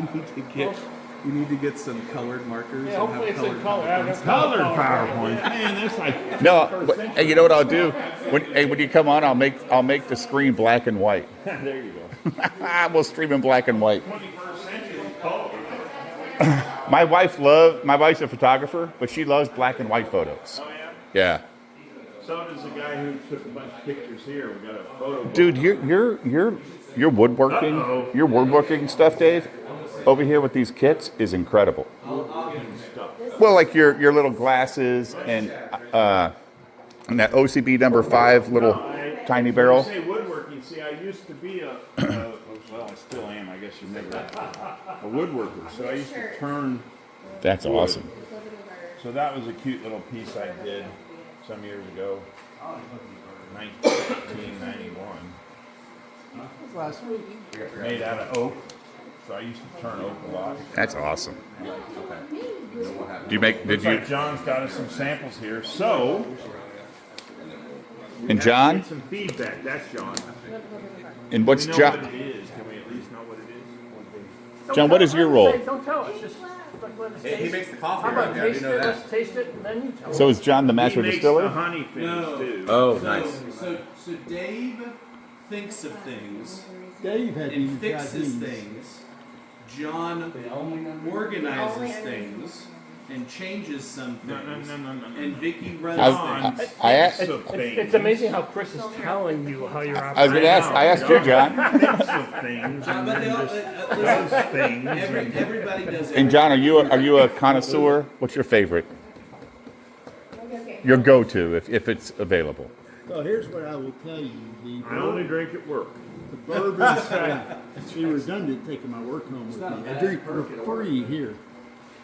You need to get some colored markers. Yeah, hopefully it's in color. Colored PowerPoint. Man, that's like No, but, hey, you know what I'll do? When you come on, I'll make the screen black and white. there you go. We'll stream in black and white. 21st century color. My wife's a photographer, but she loves black and white photos. Oh yeah. Yeah. So does the guy who took a bunch of pictures here. We got a photo. book. Dude, your woodworking stuff, Dave, over here with these kits is incredible. Well, like your little glasses and that OCB number 5 little tiny barrel. When you say woodworking, see, I used to be well, I still am. I guess you're never a woodworker. So I used to turn. That's awesome. So that was a cute little piece I did some years ago, 1991. Last week. Made out of oak. So I used to turn oak a lot. That's awesome. Did Looks you? like John's got us some samples here. So. And John? Get some feedback. That's John. And what's We know John? what it is. Can we at least know what it is? John, what is your role? Don't tell us. Just like, let us He taste makes the it. coffee How right about there. You taste know it? that. Let's taste it, and then you tell us. So is John the master He makes distiller? the honey finish too. Oh, nice. So Dave thinks of things Dave had and these fixes ideas. things. John organizes things and changes some things. No. And Vicky runs I things. asked. Thinks of things. It's amazing how Chris is telling you how you're I was operating. going to ask. I asked you, John. Thinks of things and But they then all, just listen, does things. everybody does it. And John, are you a connoisseur? What's your favorite? Your go-to, if it's available. So here's what I will tell you. I only drink at work. The bourbon's it's redundant taking my work home with me. I drink for free here.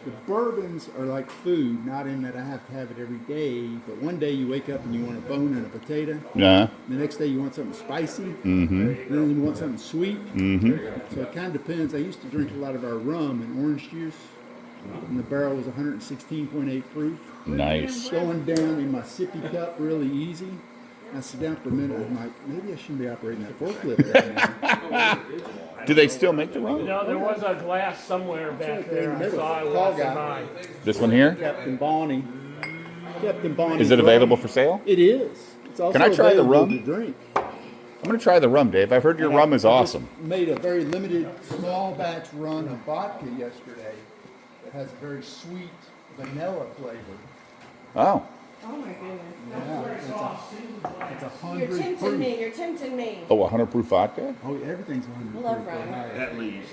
The bourbons are like food, not in that I have to have it every day, but one day you wake up and you want a bone and a potato. Yeah. The next day you want something spicy. Mm-hmm. Then you want something sweet. Mm-hmm. So it kind of depends. I used to drink a lot of our rum and orange juice. And the barrel was 116.8 proof. Nice. Going down in my sippy cup really easy. I sit down for a minute and I'm like, maybe I shouldn't be operating that forklift right now. Do they still make the rum? No, there was a glass somewhere back there. I saw it walking by. This one here? Captain Bonnie. Captain Bonnie. Is it available for sale? It is. It's also Can I try the available rum? to drink. I'm going to try the rum, Dave. I've heard your rum is awesome. Made a very limited small batch run of vodka yesterday that has a very sweet vanilla flavor. Oh. Oh my goodness. Yeah, it's a You're 100 tempting proof. me. You're tempting me. Oh, 100 proof vodka? Oh, everything's 100 I love proof. rum. At least.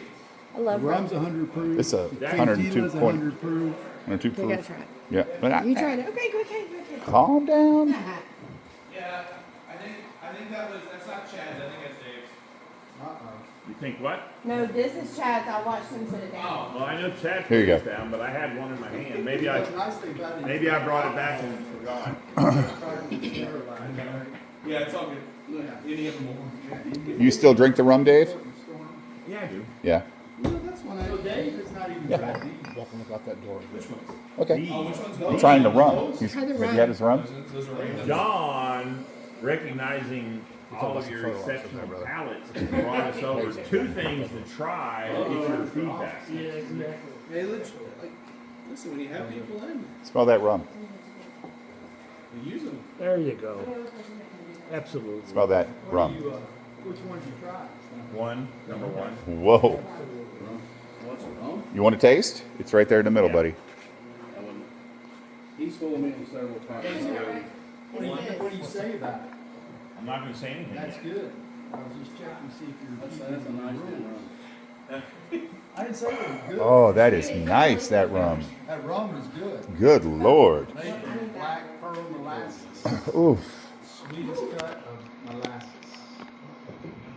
I love rum. Rum's 100 proof. It's a Tequila's 102 point. 100 proof. 102 We gotta proof. try it. Yeah. But You tried it. Okay, okay. Calm down. Yeah, I think that's not Chad's. I think that's Dave's. You think what? No, this is Chad's. I watched him sit it down. Well, I know Chad Here you put this go. down, but I had one in my hand. Maybe I Nice thing about it. brought it back and forgot. Yeah, it's all good. Look, any of them will. You still drink the rum, Dave? Yeah, I do. Yeah. Well, that's one I Dave is not even trying to eat. Walking about that door. Which ones? Okay. Oh, which ones? I'm trying the rum. Try the Have rum. you had his rum? Those are random. John, recognizing all of your exceptional palates, brought us over 2 things to try to get your feedback. Yeah, exactly. Hey, listen, when you have people in, Smell that rum. you use them. There you go. Absolutely. Smell that rum. Which one did you try? Number one. Whoa. You want to taste? It's right there in the middle, buddy. He's full of me several times. What do you say about it? I'm not going to say anything That's yet. good. I was just checking to see if you're. That's a nice one. I didn't say it was good. Oh, that is nice, that rum. That rum is good. Good Lord. Made from black pearl molasses. Oof. Sweetest cut of molasses.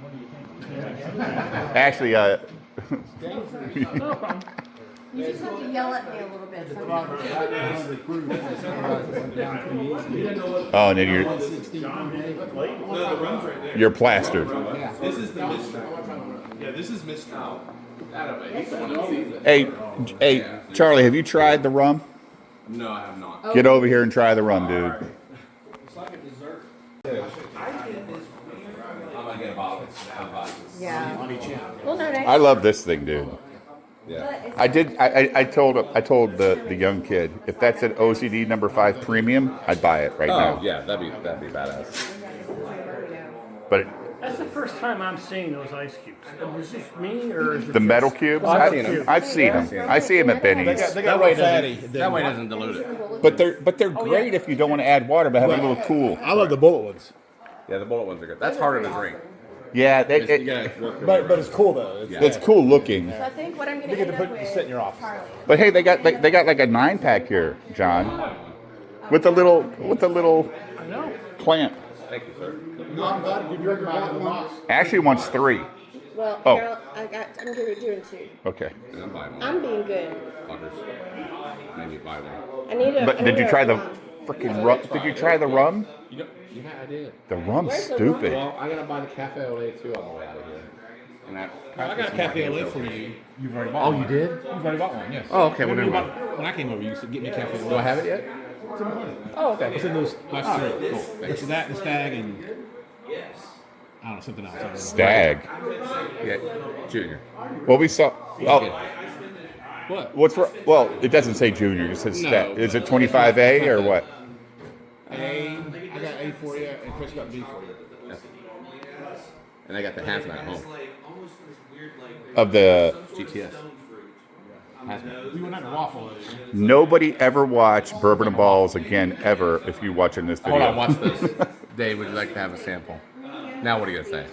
What do you think? Actually, No problem. You just have to yell at me a little bit. Oh, and then you're plastered. This is the mystery. Yeah, this is mystery. Hey, Charlie, have you tried the rum? No, I have not. Get over here and try the rum, dude. It's like a dessert. I'm gonna get a bottle. Yeah. Well, no, I love this thing, dude. Yeah. I told the young kid, if that's an OCD number 5 premium, I'd buy it right now. Oh yeah, that'd be badass. But That's the first time I'm seeing those ice cubes. Is this me or is it the metal cubes, I've seen 'em. I've seen them. I see them at Benny's. That way fatty. That way it doesn't dilute it. But they're great if you don't want to add water, but have a little cool. I love the bullet ones. Yeah, the bullet ones are good. That's harder to drink. Yeah, You gotta work your way But it's cool though. It's, it's cool looking. So I think what I'm going You to get end to up put with, sit in your office. Charlie. But hey, they got like a 9-pack here, John, with the little plant. Thank you, sir. Did you ever buy one? Ashley wants 3. Well, Oh. Harold, I'm doing 2. Okay. And I'm buying one. I'm being good. Fuckers. Maybe buy one. I need a. But I did need you a try the rum. freaking rum? Did you try the rum? Yeah, I did. The rum's Where's the stupid. Well, I gotta buy the cafe au lait too on the way out of here. And I got a cafe au lait for you. You've already bought Oh, one. you did? You've already bought one, yes. Oh, okay. Well, never mind. When I came over, you said, get me a cafe au lait. Do I have it yet? Oh, okay. It's in those last 3. Cool. It's that, the stag, and I don't know, something else. I don't know. Stag. Yeah, Junior. Well, we saw. Oh, What? what's for? Well, it doesn't say junior. It says No. stag. Is it 25A or what? I got A for you, and Chris got B for you. And I got the hazmat at home. Of the GTS. We went out to waffle. nobody ever watch Bourbon and Balls again ever if you watching this video. Hold on, watch this. Dave, would you like to have a sample? Now, what are you gonna say?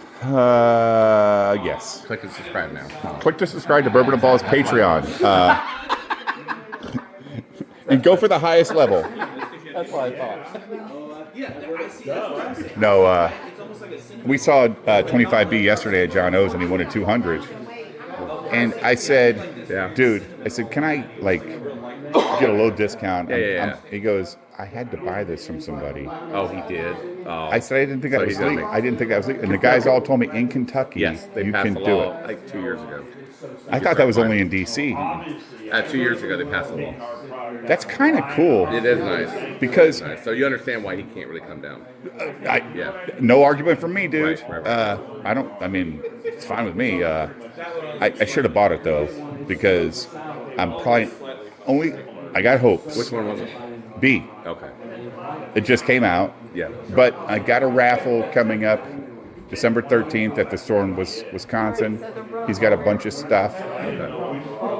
Yes. Click and subscribe now. Click to subscribe to Bourbon and Balls Patreon. And go for the highest level. That's what I thought. No, we saw 25B yesterday at John O's and he wanted 200. And I said, dude, I said, can I get a low discount? Yeah. He goes, I had to buy this from somebody. Oh, he did? Oh. I said I didn't think that So was he did legal. make- I didn't think that was legal. And the guys all told me in Kentucky, Yes, they you passed can the do law it. like 2 years ago. I thought that was only in D.C. 2 years ago, they passed the law. That's kind of cool. It is nice. Because Nice. So you understand why he can't really come down. Yeah. no argument from me, dude. Right. It's fine with me. I should have bought it though, because I'm probably I got hopes. Which one was it? B. Okay. It just came out. Yeah. But I got a raffle coming up December 13th at the store in Wisconsin. He's got a bunch of stuff.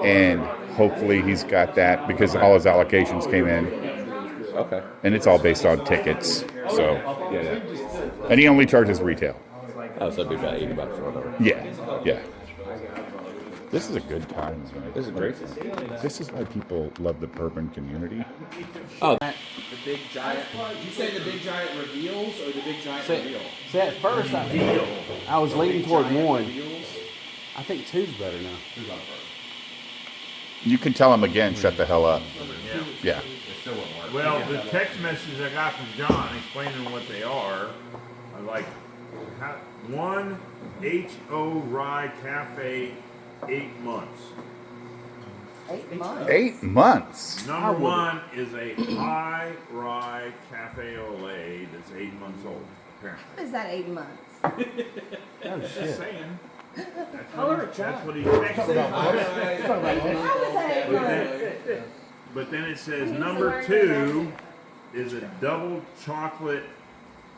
And hopefully he's got that because all his allocations came in. Okay. And it's all based on tickets. So, Yeah. and he only charges retail. Oh, so it'd be about $80 or whatever. Yeah. This is a good time, right? This is great. This is why people love the bourbon community. The big giant. You say the big giant reveals or the big giant reveal? See, at first I was leaning toward 1. I think 2's better now. You can tell him again, shut the hell up. Yeah. Well, the text message I got from John explaining what they are like 1 HO Rye Cafe 8 months. 8 months. 8 months. Number 1 is a high rye cafe au lait that's 8 months old, apparently. What is that 8 months? Just saying. That's what he How texted. is that 8 months? But then it says number 2 is a double chocolate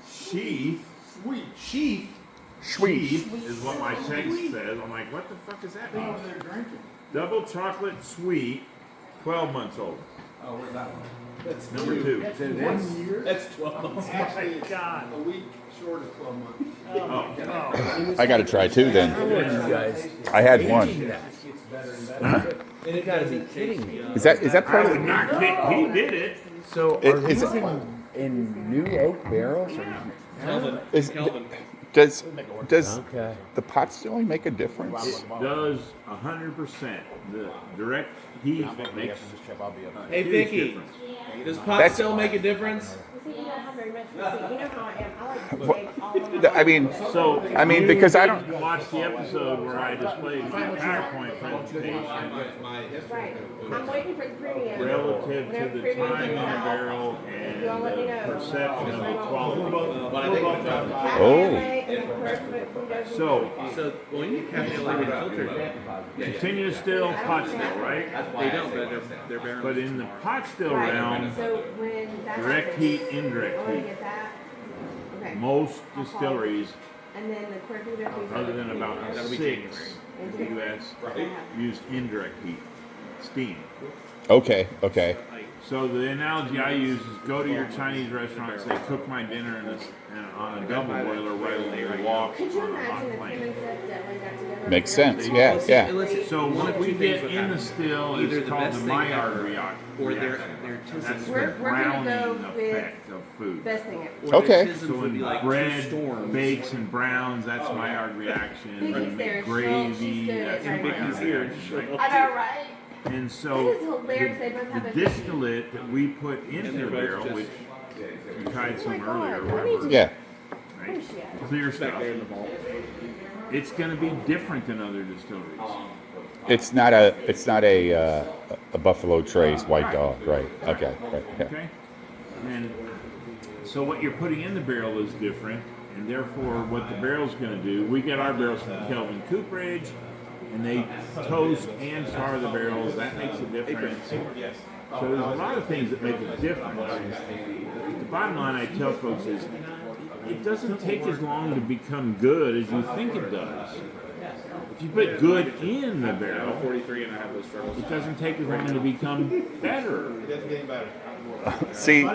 sheath. Sheath is what my text says. I'm like, what the fuck is that mean? Double chocolate sweet, 12 months old. Oh, where's that one? That's Number 2. That's 1 year. That's 12 months. Actually, it's a week short of 12 months. I got to try 2 then. I had 1. You gotta be kidding me. Is that part of the? Not kidding. He did it. So It- are is these it- in new oak barrels? Or? Does Okay. the pot stilling make a difference? Does 100%. The direct heat makes Hey, a huge Vicky, difference. does pot That's- still make a difference? See, you don't have very much. See, you know how I am. I like to take all of my. I mean, So, I mean, because I don't. watch the episode where I displayed my PowerPoint presentation Right. I'm waiting for the premium. relative to Whenever the premium time in comes the out, barrel you all let me and know. the perception of the quality. So, Well, you need cafe liquid filtered. continuous still, pot still, right? They don't, but they're barrel. But in the pot still Right. realm, So when that direct happens, heat, indirect I want to heat. get that. Okay. Most distilleries, And then the quirky other than about That'll be 6 in the US, use indirect heat, steam. Okay. Okay. So the analogy I use is go to your Chinese restaurant and say, cook my dinner on a double boiler rather than walk Could you on a hot imagine if him flame. and Seth Dillon got together? Makes sense. Yeah. Yeah. So what we get in the still Either is the called best the thing Maillard ever, reaction. or their That's tisms. the We're gonna browning go with effect of food. Best thing ever. Or Okay. their tisms So would be when like bread two storms. bakes and browns, that's Maillard reaction. Vicky's When you there. make She's gravy, good that's at Maillard Vicky's here. reaction. Right? I know, right? And That so is hilarious. They both have the a distillate that we put into the they're both barrel, just- which you tried some Oh my earlier, God, whatever, Yeah. right? Where's she at? Clear Back stuff. there in the vault. It's going to be different than other distilleries. It's not a Buffalo Trace white dog, right? Okay. Right. Yeah. Okay? And so what you're putting in the barrel is different, and therefore what the barrel's going to do, we get our barrels from Kelvin Cooperage, and they toast and char the barrels. That makes a difference. So there's a lot of things that make a difference. The bottom line I tell folks is, it doesn't take as long to become good as you think it does. If you put good in the barrel, 43 and I have those struggles. it doesn't take as long to become better. See,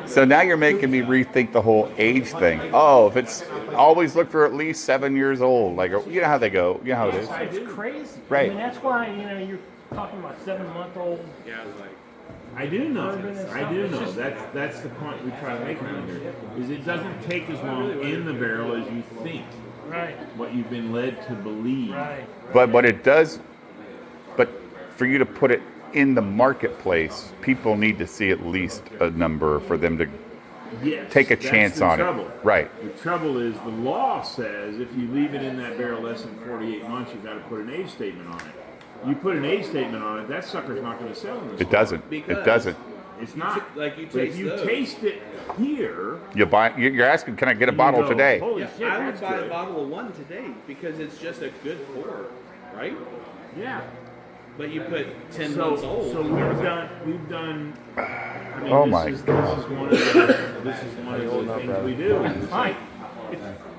so now you're making me rethink the whole age thing. Oh, if it's always look for at least 7 years old, like you know how they go, you know how it is. It's crazy. Right. I mean, that's why, you're talking about 7-month-old. Yeah, I was like, I do know. That's the point we try to make around here. Is it doesn't take as long in the barrel as you think. Right. What you've been led to believe. Right. But what it does, but for you to put it in the marketplace, people need to see at least a number for them to Yes, take a that's chance the on trouble. it. Right. The trouble is the law says if you leave it in that barrel less than 48 months, you've got to put an age statement on it. You put an age statement on it, that sucker's not going to sell in the It store. doesn't. Because- It doesn't. It's not. like you But if taste you those. taste it here, You buy. You're asking, can I get a you bottle go, today? Holy yeah, shit, I would that's buy good. a bottle of one today because it's just a good pour, right? Yeah. But you put 10 So, months old. so we've done. I mean, Oh this my is, this is one of the things we do. Fine.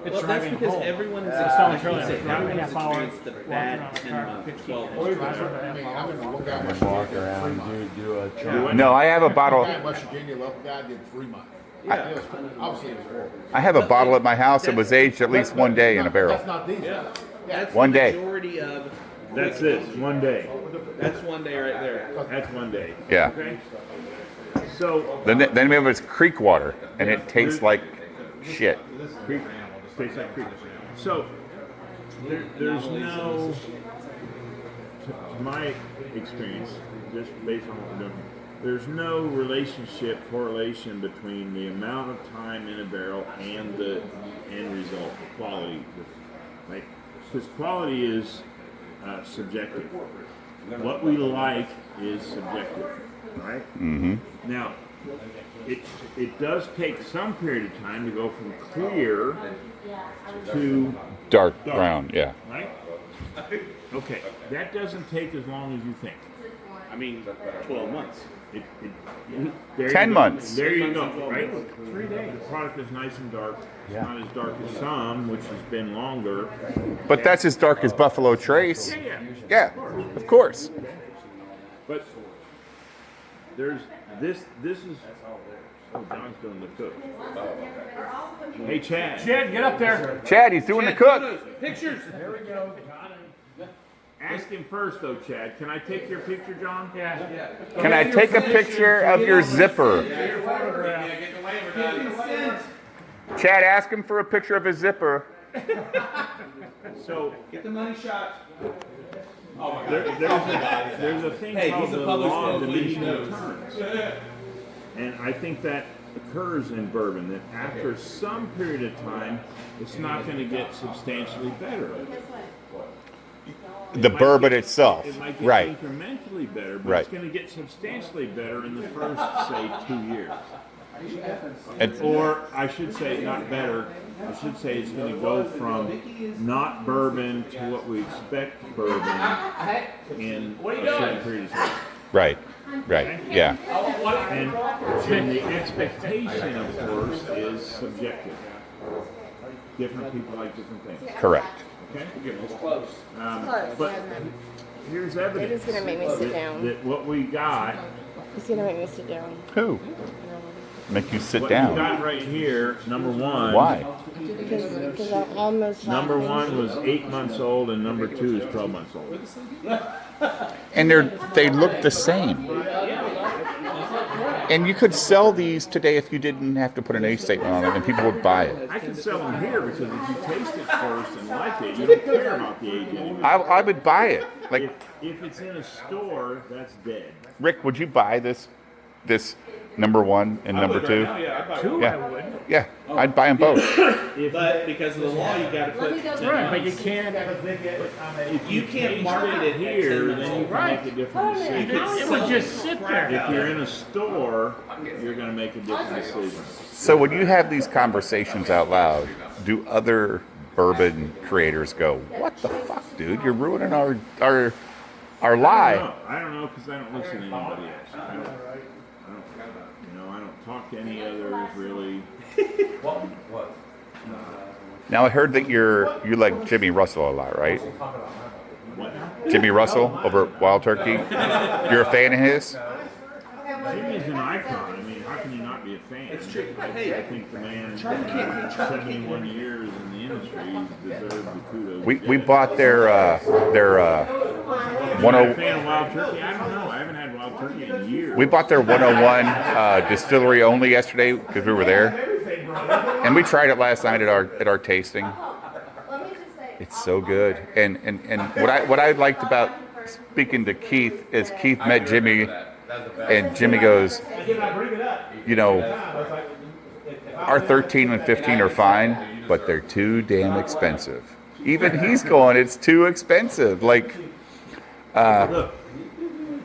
It's Well, that's driving because home. everyone has It's selling experienced, trillion. everyone has Half hour, experienced the walking bad around the 10 car, month, 15 12 minutes, month. drive for the half hour. One guy in West Virginia did 3 months. No, I have a bottle. One guy in West Virginia, local guy, did 3 months. Obviously, it was horrible. I have a bottle at my house that was aged at least one day in a barrel. That's not these. Yeah. That's One the day. majority of. That's this, one day. That's one day right there. That's one day. Yeah. Okay? So, Then we have this creek water, and it tastes like shit. creek, tastes like creek. So, there's no, to my experience, just based on what we're doing here, there's no relationship, correlation between the amount of time in a barrel and the end result, the quality. Right? Because quality is subjective. What we like is subjective, right? Mm-hmm. Now, it does take some period of time to go from clear to Dark brown, yeah. right? Okay, that doesn't take as long as you think. I mean, 12 months. There 10 you go. months. There you go, right? 3 days. The product is nice and dark. It's not as dark as some, which has been longer. But that's as dark as Buffalo Trace. Yeah. Yeah, of course. But there's this is. Oh, John's doing the cook. Hey, Chad. Chad, get up there. Chad, he's doing the cook. Pictures. Ask him first, though, Chad. Can I take your picture, John? Yeah. Can I take a picture of your zipper? Chad, ask him for a picture of his zipper. So Get the money shot. there's a thing Hey, called he's a the public law of school, he diminishing knows. returns. And I think that occurs in bourbon, that after some period of time, it's not going to get substantially better. The bourbon itself, It might get right? incrementally better, but Right. it's going to get substantially better in the first, say, 2 years. And- Or I should say, not better. I should say it's going to go from not bourbon to what we expect bourbon in a certain period of time. Right, right, yeah. And the expectation, of course, is subjective. Different people like different things. Correct. Okay? Close. But here's evidence It is gonna make me sit down. that what we got, He's gonna make me sit down. Who? Make you sit what we down. got right here, number one. Why? Because I'm almost Number laughing. one was 8 months old, and number two is 12 months old. And they look the same. And you could sell these today if you didn't have to put an age statement on it, and people would buy it. I can sell them here because if you taste it first and like it, you don't care about the age anymore. I would buy it. Like, If it's in a store, that's dead. Rick, would you buy this number one and number two? Yeah, I'd buy Two, one. I would. Yeah, I'd buy them both. But because of the law, you got to put 10 Right, but you months. can't. If You can't taste market it here, at 10 then you can Right. make a different decision. It would just sit there. If you're in a store, you're going to make a different decision. So when you have these conversations out loud, do other bourbon creators go, "What the fuck, dude? You're ruining our lie"? I don't know because I don't listen to anybody else. I don't, I don't talk to any others really. Now I heard that you like Jimmy Russell a lot, right? What? Jimmy Russell over at Wild Turkey. You're a fan of his? Jimmy's an icon. I mean, how can you not be a fan? It's true. I think the man, 71 years in the industry, deserves the kudos. We bought their Am I a 10 fan of Wild Turkey? I don't know. I haven't had Wild Turkey in years. we bought their 101 distillery only yesterday because we were there, and we tried it last night at our tasting. It's so good, and what I liked about speaking to Keith is Keith met Jimmy, and Jimmy goes, you know, our 13 and 15 are fine, but they're too damn expensive. Even he's going, it's too expensive. Like, Look,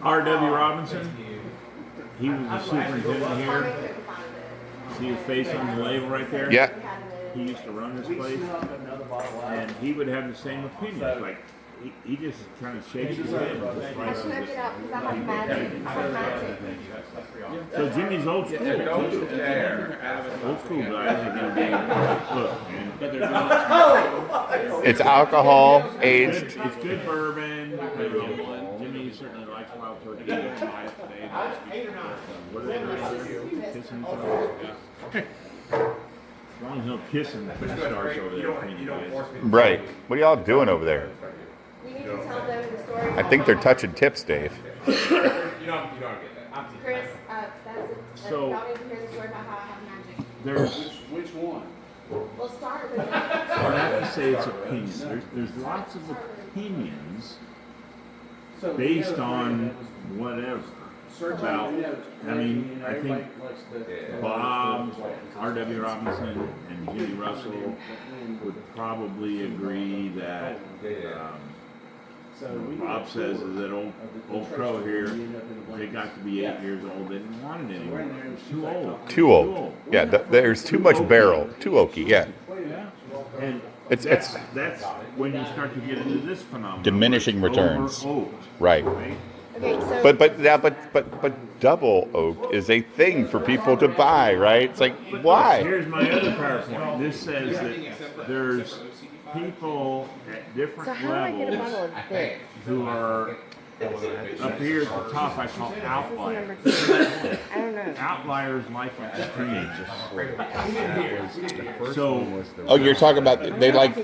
R.W. Robinson, he was the superintendent here. See his face on the label right there? yeah, He used to run this place, and he would have the same opinion. Like, he just kind of shakes his head and just prices it. So Jimmy's old school, too. Old school guys are going to be, look, man, it's alcohol aged. it's good bourbon. Jimmy certainly likes Wild Turkey. What are they doing? Kissing each other? As long as no kissing starts over there between you guys. Right. What are y'all doing over there? You need to tell them the story. I think they're touching tips, Dave. Chris, that's So- y'all need to hear the story about how I have magic. There's, Which one? We'll start with I have to say it's opinions. There's lots of opinions based on whatever. About, I mean, I think Bob, R.W. Robinson, and Jimmy Russell would probably agree that Bob says is that old crow here, they got to be 8 years old, they didn't want it anymore. It was too old. Too old. Yeah, there's too much barrel. Too oaky. Yeah. And It's that's when you start to get into this phenomenon. Diminishing returns. Over-oaked, right. Okay, so But double oaked is a thing for people to buy, right? It's like, why? Here's my other PowerPoint. This says that there's people at different so how do I get a bottle levels of this? who are up here at the top. I call outliers. Number two. I don't know. Outliers like extremes. So Oh, you're talking about they like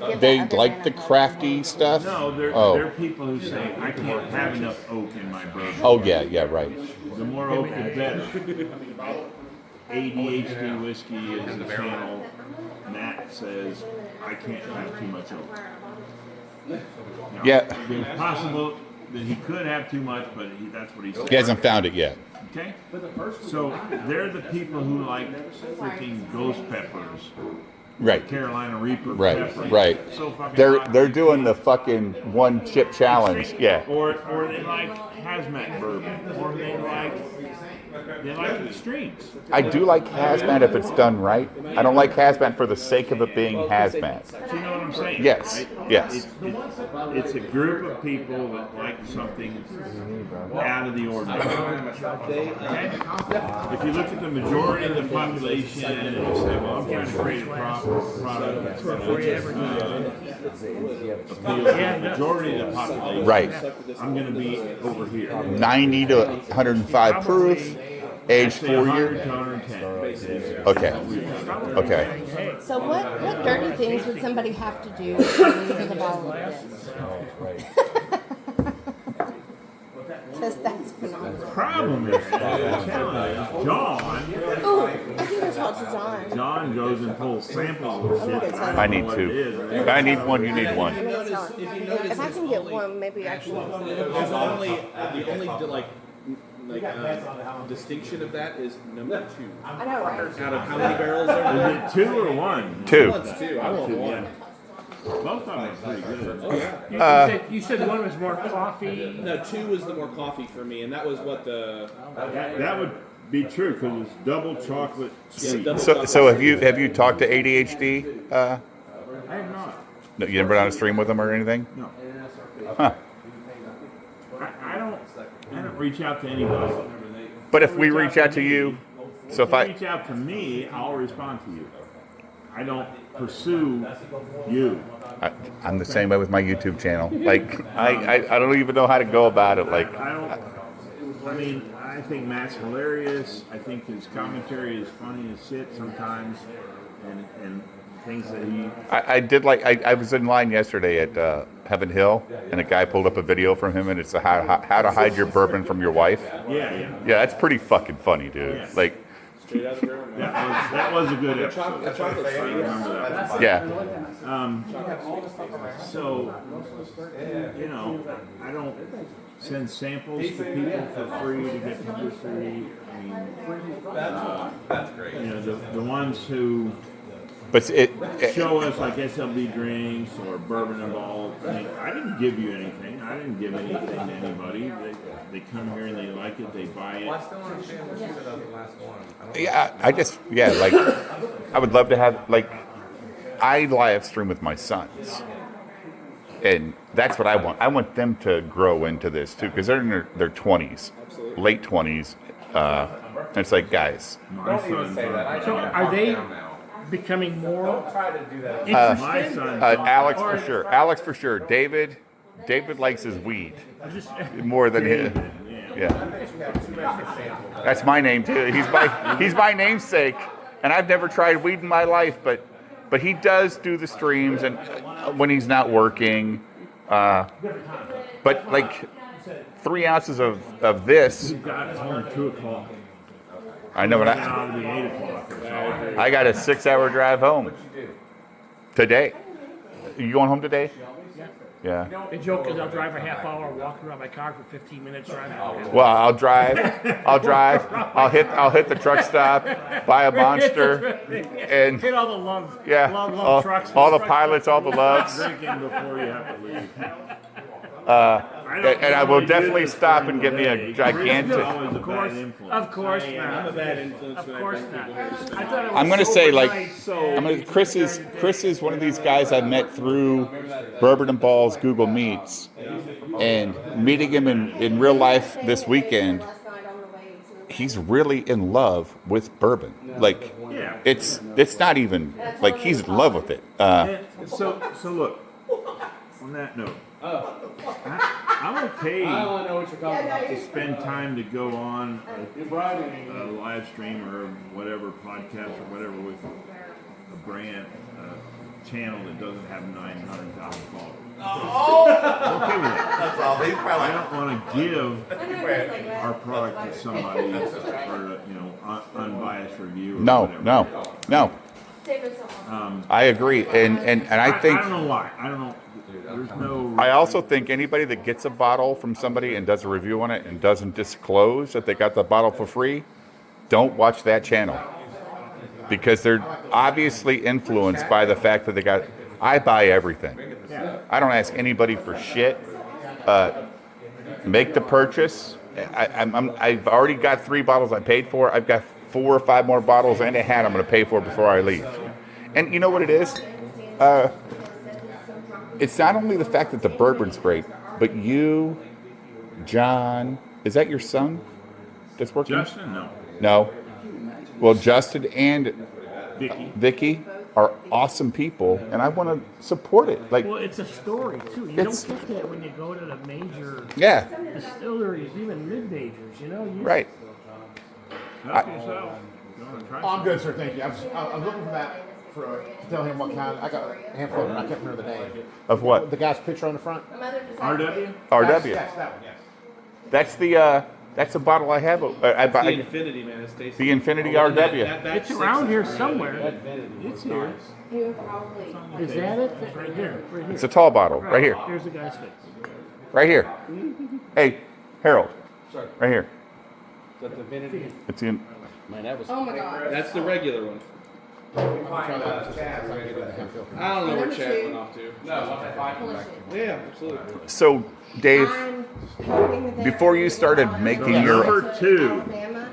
the crafty stuff? no, there Oh. are people who say I can't have enough oak in my bourbon. Oh yeah, right. The more oak, the better. ADHD whiskey is the channel. Matt says I can't have too much oak. Now, Yeah. that he could have too much, but that's what he said. He hasn't found it yet. Okay? So they're the people who like freaking ghost peppers. Right. Carolina Reaper Right. peppers. Right. So fucking They're hot. they're doing the fucking one chip challenge. Yeah. Or they like hazmat bourbon. Or they like extremes. I do like hazmat if it's done right. I don't like hazmat for the sake of it being hazmat. Do you know what I'm saying? Yes. Right? Yes. It's a group of people that like something out of the ordinary. Okay? If you look at the majority of the population and you say, well, I'm trying to create a product that's going to appeal to the majority of the population, Right. I'm going to be over here. 90 to 105 proof, age 4 years. 100 to 110. Okay. Okay. So what dirty things would somebody have to do to leave the bottle of this? Because that's phenomenal. Problem is, I'm telling you, John. Ooh, I think I talked to John. John goes and pulls samples of shit. I need two. I need one. You need one. If I can get one, maybe I can. There's the only distinction of that is number 2. I know, right? Out of how many barrels are there? Is it 2 or 1? 2. One's 2. I want 1. Both of them are pretty good. Oh, yeah. You said one was more coffee. No, 2 was the more coffee for me, and that was what the. That would be true because it's double chocolate sweet. So have you talked to ADHD? I have not. No, you never been on a stream with them or anything? No. Huh. I don't reach out to anybody. But if we reach out to you, so if you I reach out to me, I'll respond to you. I don't pursue you. I'm the same way with my YouTube channel. Like I don't even know how to go about it. Like I think Matt's hilarious. I think his commentary is funny as shit sometimes, and things that he. I did like I was in line yesterday at Heaven Hill, and a guy pulled up a video from him, and it's how to hide your bourbon from your wife. Yeah. Yeah, that's pretty fucking funny, dude. Yeah. Like. Straight out of the barrel. That was a good episode. Chocolate I remember that. Yeah. So, you know, I don't send samples to people for free to get publicity. I mean, That's great. you know, the ones who But show us like SLB drinks or bourbon and all. I didn't give you anything. I didn't give anything to anybody. They come here and they like it. They buy it. Well, I still understand what you said on the last one. yeah, like I would love to have like I live stream with my sons, and that's what I want. I want them to grow into this too because they're in their 20s, late 20s. And it's like, guys, My son, So are they becoming more my son, Alex for sure. Alex for sure. David likes his weed more than him. Yeah, that's my name too. He's my namesake, and I've never tried weed in my life, but he does do the streams and when he's not working. But like 3 ounces of this. God, it's only 2 o'clock. I know, but Now it'll be 8 o'clock. Or so. I got a 6-hour drive home today. You going home today? Yeah. The joke is I'll drive a half hour, walk around my car for 15 minutes, drive. Well, I'll drive. I'll hit the truck stop, buy a Monster, and Hit all the love, yeah, love trucks. all the pilots, all the loves. Drinking before you have to leave. And I will definitely stop and get me a gigantic. Always a bad influence. Of course I'm not. a bad influence Of when I course bring not. people here to stream. I thought it was I'm gonna so say like nice. Chris is one of these guys I met through Bourbon and Balls Google Meets, and meeting him in real life this weekend. He's really in love with bourbon. Like it's not even like he's in love with it. So look. On that note, I'm okay to spend time to go on a live stream or whatever podcast or whatever with a brand channel that doesn't have 900,000 followers. I'm okay with that. That's all. He's probably. I don't want to give our product to somebody for unbiased review. Or whatever. No. I agree, and I think I don't know why. I don't know. There's no. I also think anybody that gets a bottle from somebody and does a review on it and doesn't disclose that they got the bottle for free, don't watch that channel. Because they're obviously influenced by the fact that they got. I buy everything. I don't ask anybody for shit. Make the purchase. I've already got 3 bottles I paid for. I've got 4 or 5 more bottles and a hat I'm going to pay for before I leave. And you know what it is? It's not only the fact that the bourbon's great, but you, John, is that your son that's working? Justin, no. No. Well, Justin and Vicky are awesome people, and I want to support it. Like, well, it's a story too. You don't get that when you go to the major distilleries, even mid-majors. You know. Right. Help yourself. I'm good, sir. Thank you. I'm looking for that to tell him what kind. I got a handful of them. I can't remember the name. Of what? The guy's picture on the front. RW. RW. Yes, that one. Yes. That's the bottle I have. The Infinity, man. It's tasty. The Infinity RW. It's around here somewhere. It's here. Is that it? Right here. Right here. It's a tall bottle. Right here. Here's the guy's face. Right here. Hey, Harold. Sorry. Right here. Is that the Infinity? It's in. Man, that was. Oh my god. That's the regular one. I don't know where Chad went off to. Yeah, absolutely. So, Dave, before you started making your Number 2,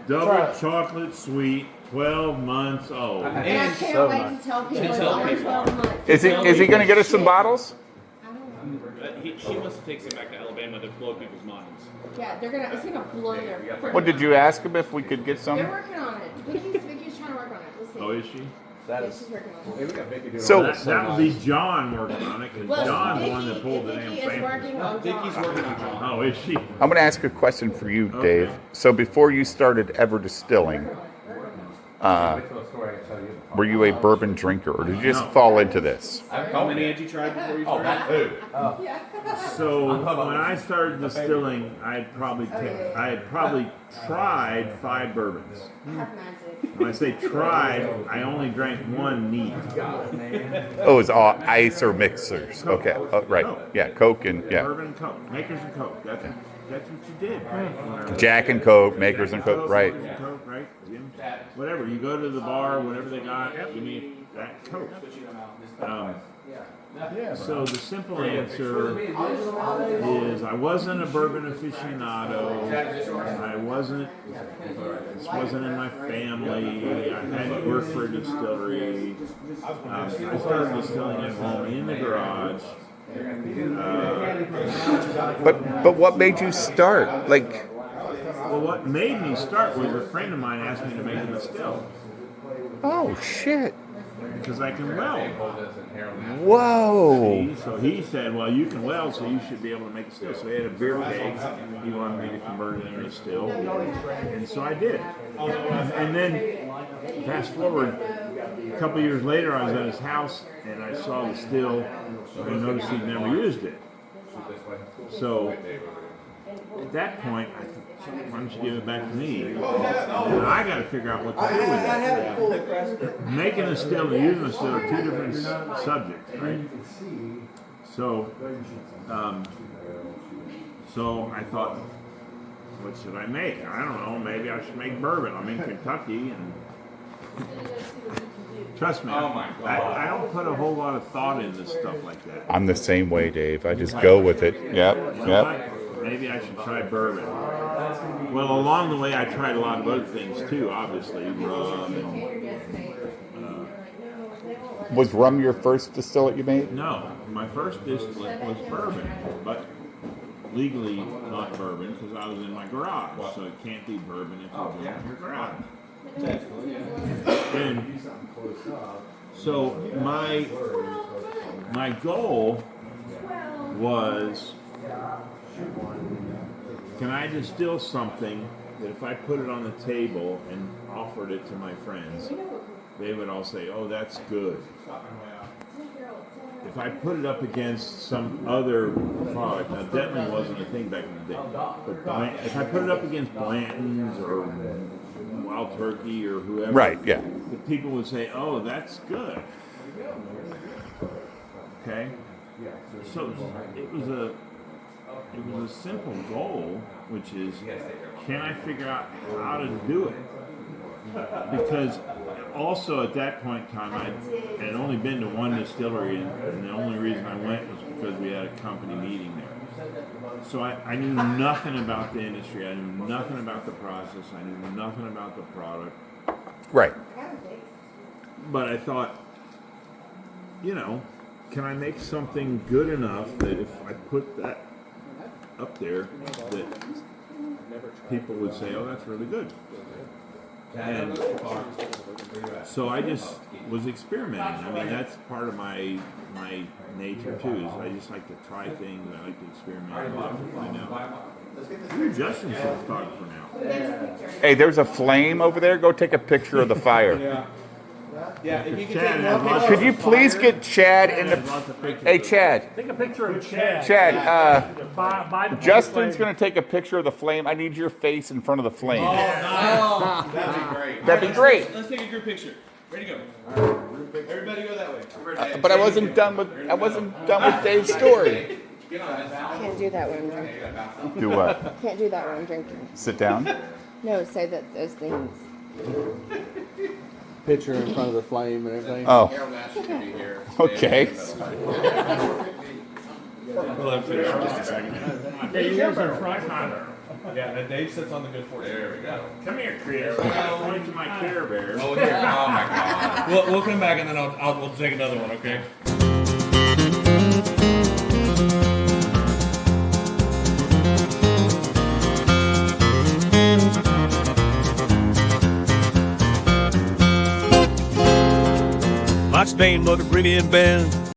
double chocolate sweet, 12 months old. And I can't wait to tell people it's only 12 months. is he going to get us some bottles? She wants to take some back to Alabama to blow people's minds. Yeah, it's gonna blow their. What did you ask him if we could get some? They're working on it. Vicky's trying to work on it. We'll see. Oh, is she? Yeah, she's working on it. So that would be John working on it, because Well, John's the one that pulled the damn Vicky is sample. working on Vicky's working on John. Oh, is she? I'm going to ask a question for you, Okay. Dave. So before you started ever distilling, were you a bourbon drinker, or did you just fall into this? How many had you tried before you started? So when I started distilling, I had probably tried 5 bourbons. When I say tried, I only drank 1 neat. Oh, it's all ice or mixers. Okay, right. Yeah, Coke and Bourbon and Coke, Makers and Coke. That's what you did. Right? Jack and Coke, Makers and Coke. Right. Coke, right? Whatever. You go to the bar, whatever they got, give me that Coke. So the simple answer is I wasn't a bourbon aficionado. This wasn't in my family. I hadn't worked for a distillery. I started distilling at home in the garage. But what made you start? Like, well, what made me start was a friend of mine asked me to make a distill. oh shit! Because I can weld. Whoa! So he said, well, you can weld, so you should be able to make a still. So he had a beer keg. He wanted me to convert it into a still. And so I did. And then, fast forward, a couple years later, I was at his house, and I saw the still, and noticed he'd never used it. So, at that point, I thought, why don't you give it back to me? And I got to figure out what to do with it. Making a still and using a still are 2 different subjects, right? So I thought, what should I make? I don't know. Maybe I should make bourbon. I'm in Kentucky, and trust me, I don't put a whole lot of thought into stuff like that. I'm the same way, Dave. I just go with it. Yep. Maybe I should try bourbon. Well, along the way, I tried a lot of other things too. Obviously, rum and. Was rum your first distillate you made? No, my first distillate was bourbon, but legally not bourbon because I was in my garage. So it can't be bourbon if you're doing it in your garage. And so my goal was, can I distill something that if I put it on the table and offered it to my friends, they would all say, oh, that's good. If I put it up against some other product, now Denton wasn't a thing back in the day, but if I put it up against Blanton's or Wild Turkey or whoever, Right, yeah. the people would say, oh, that's good. Okay? So it was a simple goal, which is, can I figure out how to do it? Because also at that point in time, I had only been to one distillery, and the only reason I went was because we had a company meeting there. So I knew nothing about the industry. I knew nothing about the process. I knew nothing about the product. Right. But I thought, can I make something good enough that if I put that up there, that people would say, "Oh, that's really good." And so I just was experimenting. I mean, that's part of my nature too. Is I just like to try things. I like to experiment and find out. You're Justin's a photographer now. Hey, there's a flame over there. Go take a picture of the fire. Yeah, if you could Chad take has one lots picture. Could you please get Chad in the? Hey, Chad. Take a picture of Chad. Chad, By the Justin's going to take a picture of the flame. I need your face in front of the flame. Oh, nice. That'd be great. That'd be great. Let's take a group picture. Ready to go. Everybody go that way. But I wasn't done with Dave's story. Can't do that when I'm drinking. Do what? Can't do that when I'm drinking. Sit down. No, say that those things. Picture in front of the flame and everything. Oh. Okay. We'll have to finish in just a second. Yeah, you guys are front runner. Yeah, and Dave sits on the good fortune. There we go. Come here, Chris. Point to my Care Bear. Oh, here. Oh my God. We'll come back and then we'll take another one, okay? Max Bain, but a Caribbean band.